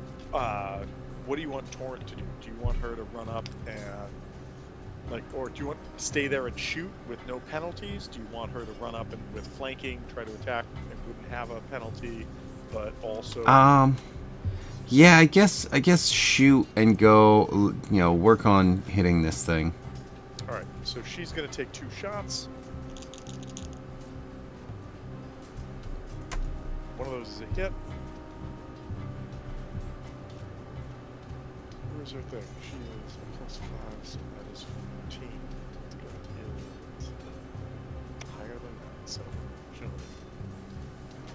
what do you want Torrent to do? Do you want her to run up and or do you want to stay there and shoot with no penalties? Do you want her to run up and with flanking try to attack and wouldn't have a penalty, but also yeah, I guess shoot and go, work on hitting this thing. All right, so she's going to take 2 shots. One of those is a hit. Where's her thing? She is a +5, so that is 14. That is higher than that, so she'll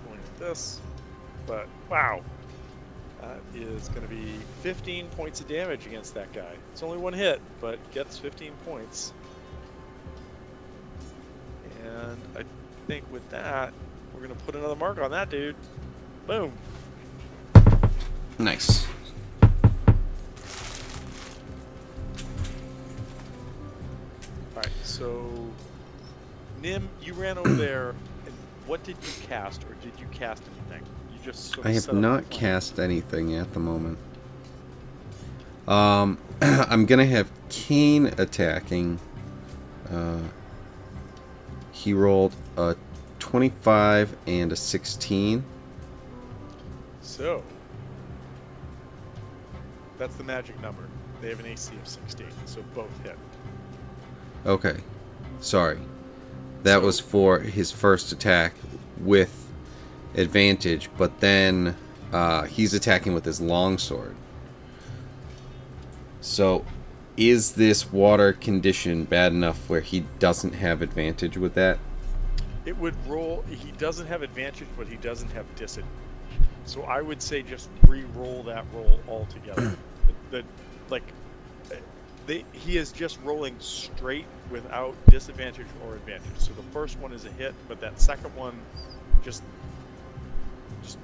point at this. But wow, that is going to be 15 points of damage against that guy. It's only one hit, but gets 15 points. And I think with that, we're going to put another mark on that dude. Boom. Nice. Alright, so Nim, you ran over there, and what did you cast, or did you cast anything? You just sort of I have set up not the plan. cast anything at the moment. I'm gonna have Kane attacking. He rolled a 25 and a 16. So, that's the magic number. They have an AC of 16, so both hit. Okay. Sorry. That was for his first attack with advantage, but then he's attacking with his longsword. So, is this water condition bad enough where he doesn't have advantage with that? It would roll. He doesn't have advantage, but he doesn't have disadvantage. So I would say just re-roll that roll altogether. He is just rolling straight without disadvantage or advantage. So the first one is a hit, but that second one, just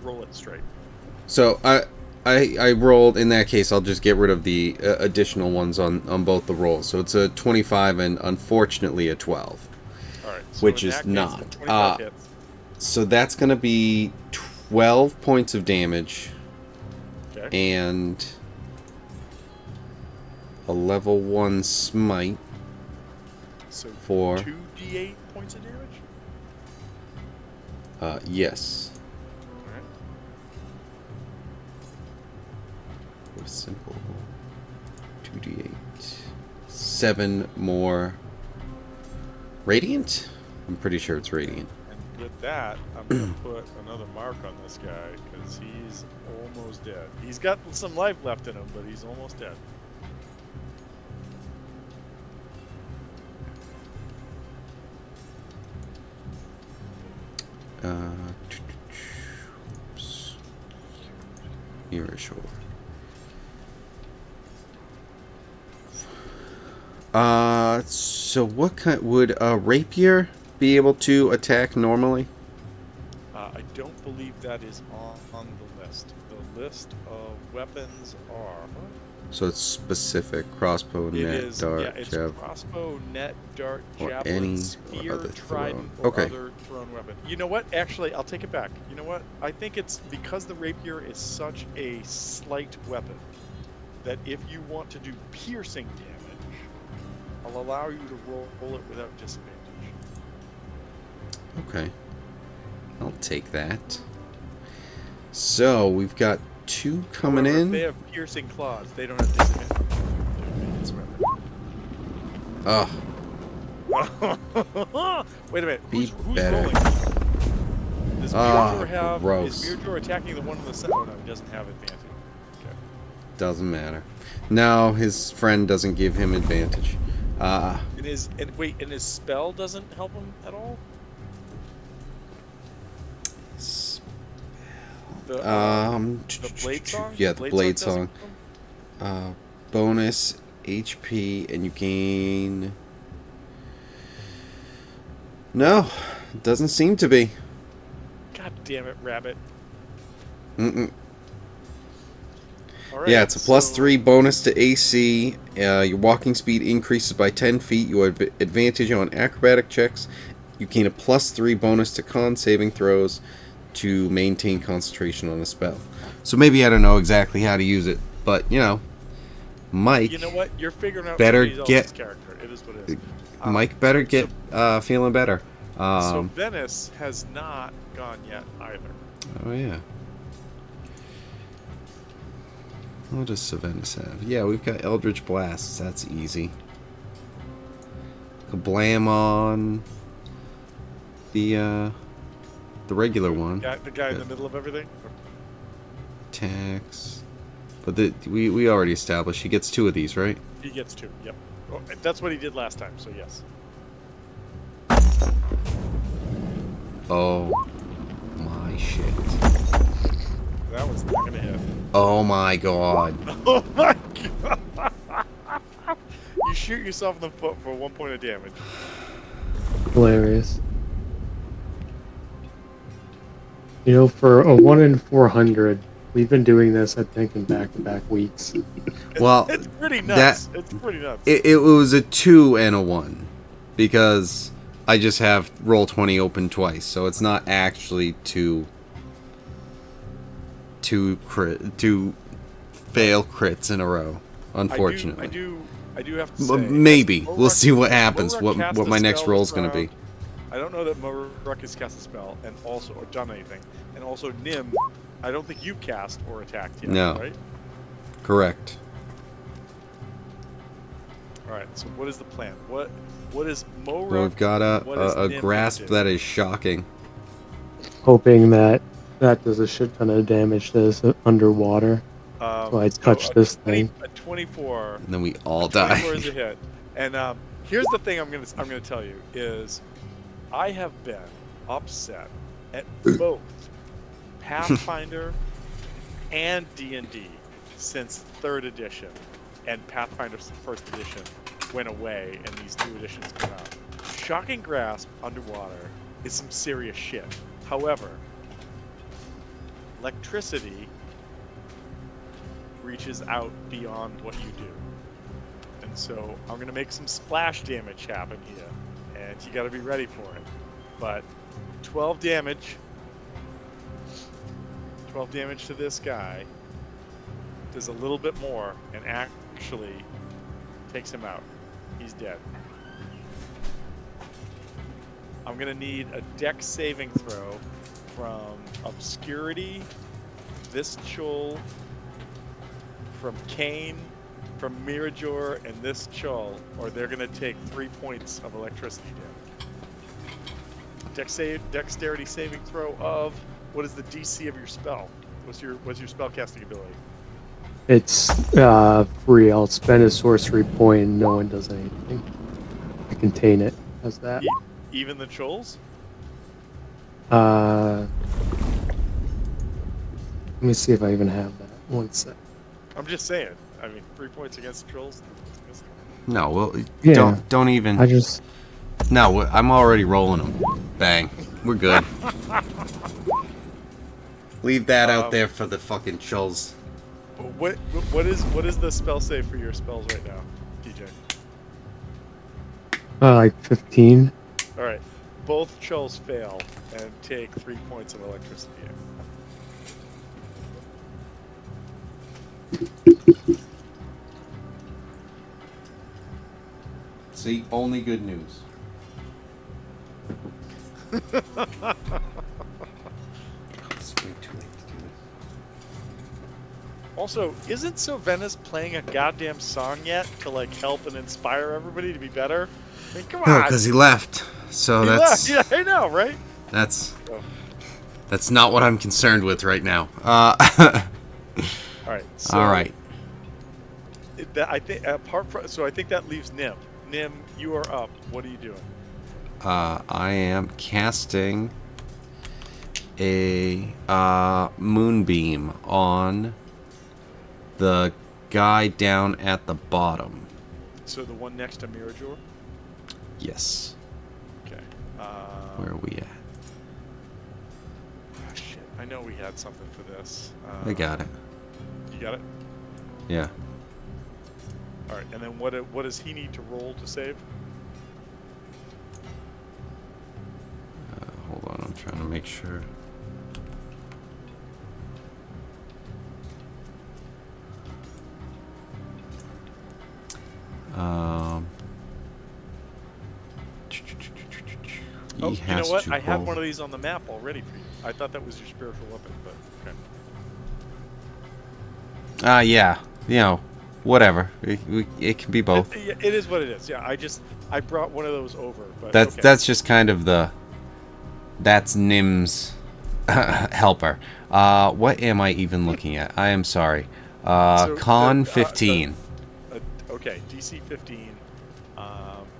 roll it straight. So I rolled, in that case, I'll just get rid of the additional ones on both the rolls. So it's a 25 and unfortunately a 12. All right. So Which in is that case, not. 25 hits. So that's going to be 12 points of damage Okay. and a level 1 smite So for... 2d8 points of damage? Yes. Alright. For simple 2d8. 7 more radiant? I'm pretty sure it's radiant. And with that, I'm going to put another mark on this guy, because he's almost dead. He's got some life left in him, but he's almost dead. Oops. You're sure. So what kind would a rapier be able to attack normally? I don't believe that is on the list. The list of weapons are... So it's specific: crossbow, It net, is, dart, yeah, it's javelin. crossbow, net, dart, Or javelin, any spear, other trident, thrown. or Okay. other thrown weapon. You know what? Actually, I'll take it back. You know what? I think it's because the rapier is such a slight weapon that if you want to do piercing damage, I'll allow you to roll it without disadvantage. Okay. I'll take that. So we've got 2 coming However, in. If they have piercing claws, they don't have disadvantage. It's Ugh. Wait a minute. Be Who's better. rolling? Does Ah, Mirador have? gross. Is Mirador attacking the one in the center? Oh, no, he doesn't have advantage. Okay. Doesn't matter. No, his friend doesn't give him advantage. And his spell doesn't help him at all. The blade song. Yeah, the blade doesn't song. help him? Bonus HP, and you gain... No, it doesn't seem to be. God damn it, rabbit! Mm-mm. All right, Yeah, it's a +3 bonus to AC. Your walking speed increases by 10 feet. You have advantage on acrobatic checks. You gain a +3 bonus to con saving throws to maintain concentration on a spell. So maybe I don't know exactly how to use it, but you know, Mike. You know what? You're figuring out better somebody else's get- character. It is what it is. Mike better get feeling better. So Venice has not gone yet either. Oh yeah. What does Savannis have? Yeah, we've got Eldritch Blasts. That's easy. Kablam on the the regular one. The guy in the middle of everything? Attacks. But we already established he gets 2 of these, right? He gets 2, yep. Oh, that's what he did last time, so yes. Oh my shit. That was not gonna hit. Oh my god. Oh my god! You shoot yourself in the foot for 1 point of damage. Hilarious. You know, for a 1 in 400, we've been doing this, I think, in back-to-back weeks. Well, It's pretty nuts. It's pretty nuts. It was a 2 and a 1. Because I just have roll 20 open twice, so it's not actually two fail crits in a row, unfortunately. I do have to say, maybe we'll Moruk- see what happens. Moruk cast What a my next spell roll this is going to be. round. I don't know that Moruk has cast a spell and also or done anything, and also Nim. I don't think you've cast or attacked yet. No. Right. Correct. All right. So what is the plan? What is Moruk? Well, we've got what is a Nim grasp gonna do? that is shocking. Hoping that does a shit ton of damage to this underwater. So I touched this thing. A 24. And then we all 24 die. is a hit. And here's the thing I'm gonna tell you is, I have been upset at both Pathfinder and D&D since 3rd edition, and Pathfinder's 1st edition went away, and these new editions came out. Shocking Grasp underwater is some serious shit. However, electricity reaches out beyond what you do. And so I'm going to make some splash damage happen here, and you got to be ready for it. But 12 damage to this guy does a little bit more and actually takes him out. He's dead. I'm going to need a dex saving throw from Obscurity, this Chul, from Kane, from Mirador, and this Chul, or they're going to take 3 points of electricity damage. Dexterity saving throw of, what is the DC of your spell? What's your spellcasting ability? It's free. I'll spend a sorcery point and no one does anything. I contain it. How's that? Even the Chuls? Let me see if I even have that. 1 sec. I'm just saying. I mean, 3 points against the Trolls. No, well, Yeah. don't even. I just No, I'm already rolling them. Bang, we're good. Leave that out there for the fucking chulls. What is the spell save for your spells right now, DJ? like 15. All right, both Chulls fail and take 3 points of electricity. See, only good news. It's way too late to do this. Also, isn't Sylvanas playing a goddamn song yet to like help and inspire everybody to be better? I mean, come on. No, because he left. So He that's left. Yeah, I know, right? that's not what I'm concerned with right now. All right. So All right. I think I think that leaves Nim. Nim, you are up. What are you doing? I am casting a moonbeam on the guy down at the bottom. So the one next to Mirador? Yes. Okay. Where are we at? Shit. I know we had something for this. I got it. You got it? Yeah. All right. And then what does he need to roll to save? Hold on, I'm trying to make sure. He Oh, you know has what? to I had roll. one of these on the map already for you. I thought that was your spiritual weapon, but okay. Yeah. You know, whatever. It can be both. It is what it is. Yeah, I brought one of those over. But That's okay. that's just kind of that's Nim's helper. What am I even looking at? I am sorry. So Con 15. Okay, DC 15,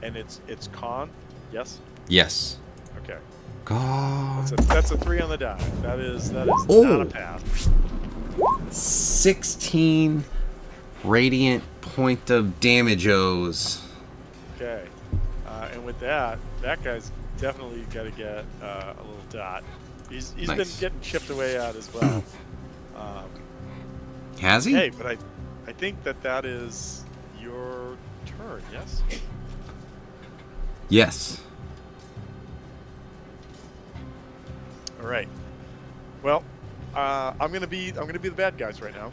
and it's con. Yes. Yes. Okay. Con. That's a 3 on the die. That is not a Oh. pass. 16 radiant point of damage-os. Okay. And with that guy's definitely got to get a little dot. He's been Nice. getting chipped away at as well. Has he? Hey, but I think that is your turn. Yes. Yes. All right. Well, I'm gonna be the bad guys right now.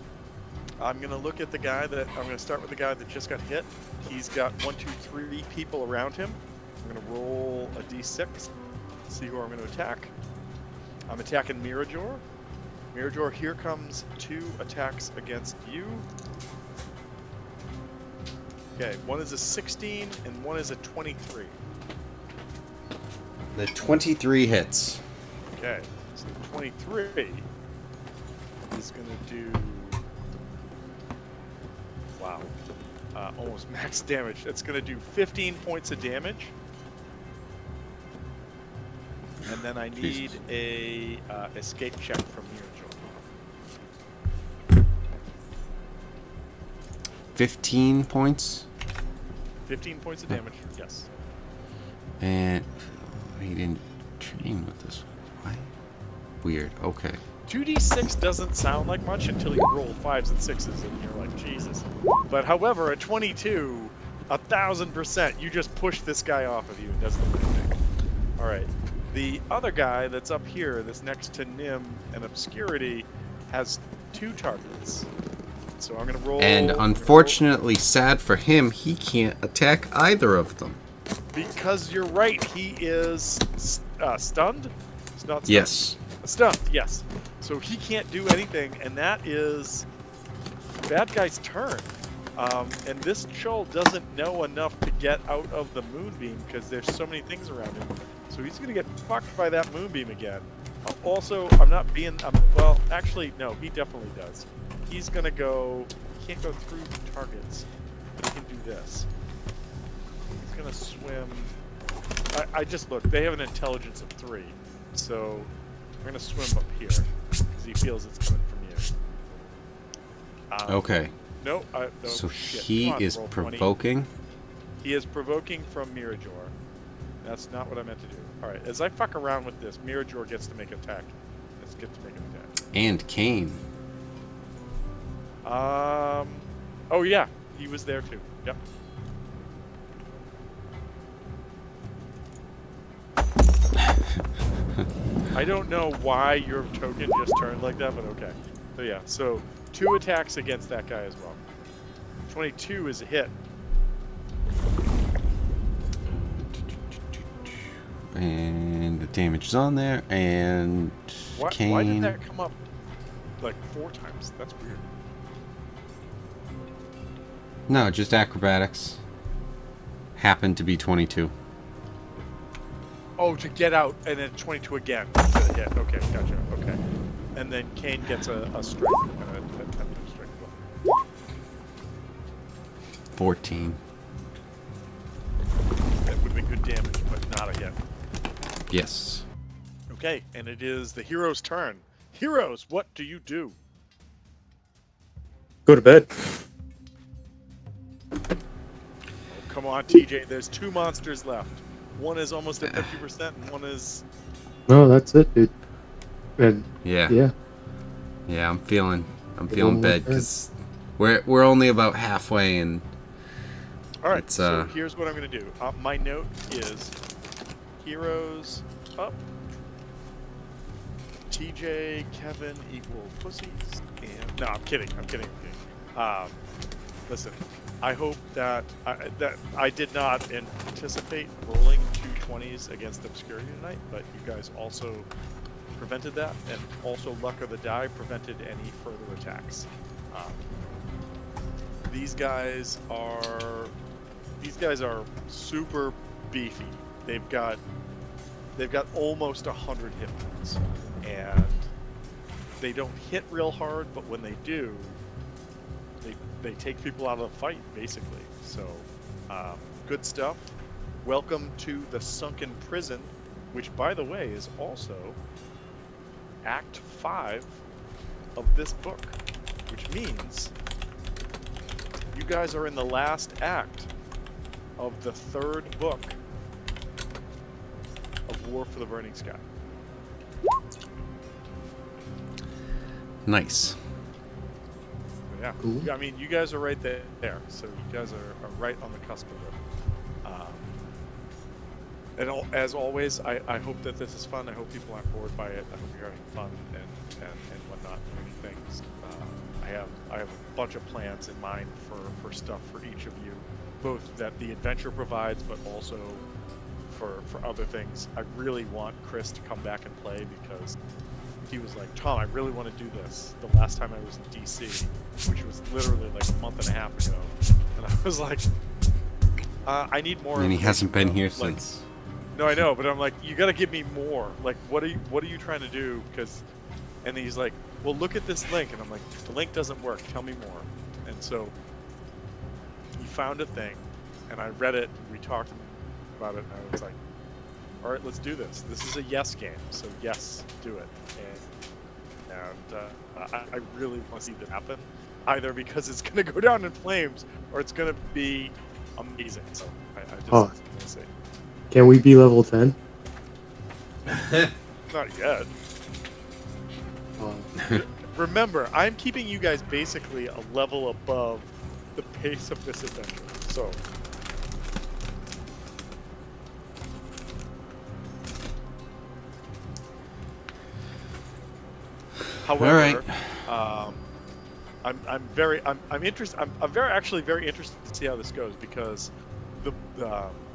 I'm gonna look at the guy that I'm gonna start with the guy that just got hit. He's got 1, 2, 3 people around him. I'm gonna roll a d6, see who I'm gonna attack. I'm attacking Mirajor. Mirajor, here comes 2 attacks against you. Okay, one is a 16 and one is a 23. The 23 hits. Okay, so 23 is gonna do, wow, almost max damage. It's gonna do 15 points of damage. And then I need Jesus. a escape check from Mirajor. 15 points. 15 points of damage, yes. And he didn't train with this one. Why? Weird. Okay. 2d6 doesn't sound like much until you roll 5s and 6s and you're like, Jesus. But however, a 22, 1000%, you just push this guy off of you. It doesn't do anything. All right. The other guy that's up here, that's next to Nim and Obscurity, has 2 targets. So I'm going to roll... And unfortunately, sad for him, he can't attack either of them. Because you're right, he is stunned? It's not stunned. Yes. Stunned, yes. So he can't do anything, and that is bad guy's turn. And this Chol doesn't know enough to get out of the moonbeam because there's so many things around him. So he's going to get fucked by that moonbeam again. Also, I'm not being... well, actually, no, he definitely does. He's going to go... He can't go through targets, but he can do this. He's going to swim... I just looked. They have an intelligence of 3. So I'm going to swim up here because he feels it's coming from you. Okay. No, So shit. he Come on, is roll 20. provoking. He is provoking from Mirajor. That's not what I meant to do. All right, as I fuck around with this, Mirajor gets to make an attack. Let's get to make an attack. And Kane. Oh yeah, he was there too. Yep. I don't know why your token just turned like that, but okay. So yeah, so 2 attacks against that guy as well. 22 is a hit. And the damage is on there. And Kane. Why did that come up like 4 times? That's weird. No, just acrobatics. Happened to be 22. Oh, to get out, and then 22 again. To the hit. Okay, gotcha. Okay. And then Kane gets a strike. A strike blow. 14. That would have been good damage, but not a hit. Yes. Okay, and it is the hero's turn. Heroes, what do you do? Go to bed. Oh, come on, TJ. There's 2 monsters left. One is almost at 50%, and one is... No, that's it, dude. And Yeah. yeah. Yeah, I'm feeling One bad more turn. because we're only about halfway, and All right, it's so here's what I'm going to do. My note is heroes up. TJ, Kevin equal pussies. And no, I'm kidding. Listen, I hope that I did not anticipate rolling 2 20s against Obscurity tonight, but you guys also prevented that, and also luck of the die prevented any further attacks. These guys are super beefy. They've got almost 100 hit points. and they don't hit real hard, but when they do, they take people out of the fight, basically. So, good stuff. Welcome to the Sunken Prison, which, by the way, is also Act 5 of this book, which means you guys are in the last act of the third book of War for the Burning Sky. Nice. Yeah, Cool. I mean, you guys are right there, so you guys are right on the cusp of it. As always, I hope that this is fun. I hope people aren't bored by it. I hope you're having fun and whatnot, learning things. I have a bunch of plans in mind for stuff for each of you, both that the adventure provides, but also for other things. I really want Chris to come back and play because he was like, Tom, I really want to do this. The last time I was in DC, which was literally like a month and a half ago, and I was like, I need more. And he hasn't been here like, since. No, I know, but I'm like, you got to give me more. Like, what are you trying to do? Because, and he's like, well, look at this link, and I'm like, the link doesn't work. Tell me more. And so he found a thing, and I read it. And we talked about it, and I was like, all right, let's do this. This is a yes game, so yes, do it. And I really want to see this happen, either because it's going to go down in flames or it's going to be amazing. So I just Oh. want to say. Can we be level 10? Not yet. Oh. Remember, I'm keeping you guys basically a level above the pace of this adventure. So, however, I'm interested. I'm very interested to see how this goes because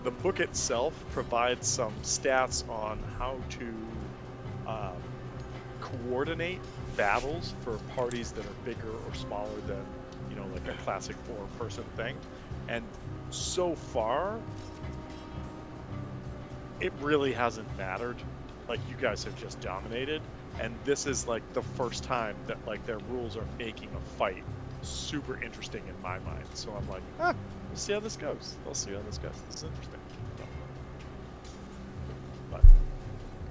the book itself provides some stats on how to coordinate battles for parties that are bigger or smaller than, like a classic 4-person thing. And so far, it really hasn't mattered. Like, you guys have just dominated, and this is like the first time that like their rules are making a fight super interesting in my mind. So I'm like, we'll see how this goes. We'll see how this goes. This is interesting.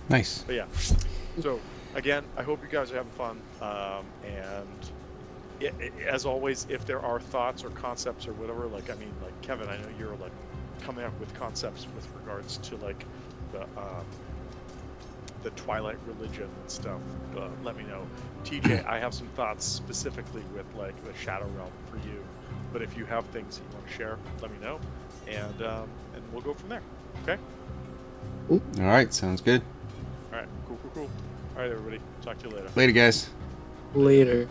Nice. But yeah, so again, I hope you guys are having fun. And as always, if there are thoughts or concepts or whatever, like, I mean, like Kevin, I know you're like coming up with concepts with regards to like the Twilight religion and stuff. Let me know. TJ, I have some thoughts specifically with like the Shadow Realm for you. But if you have things that you want to share, let me know, and we'll go from there. Okay. All right, sounds good. All right. Cool. All right, everybody. Talk to you later. Later, guys. Later.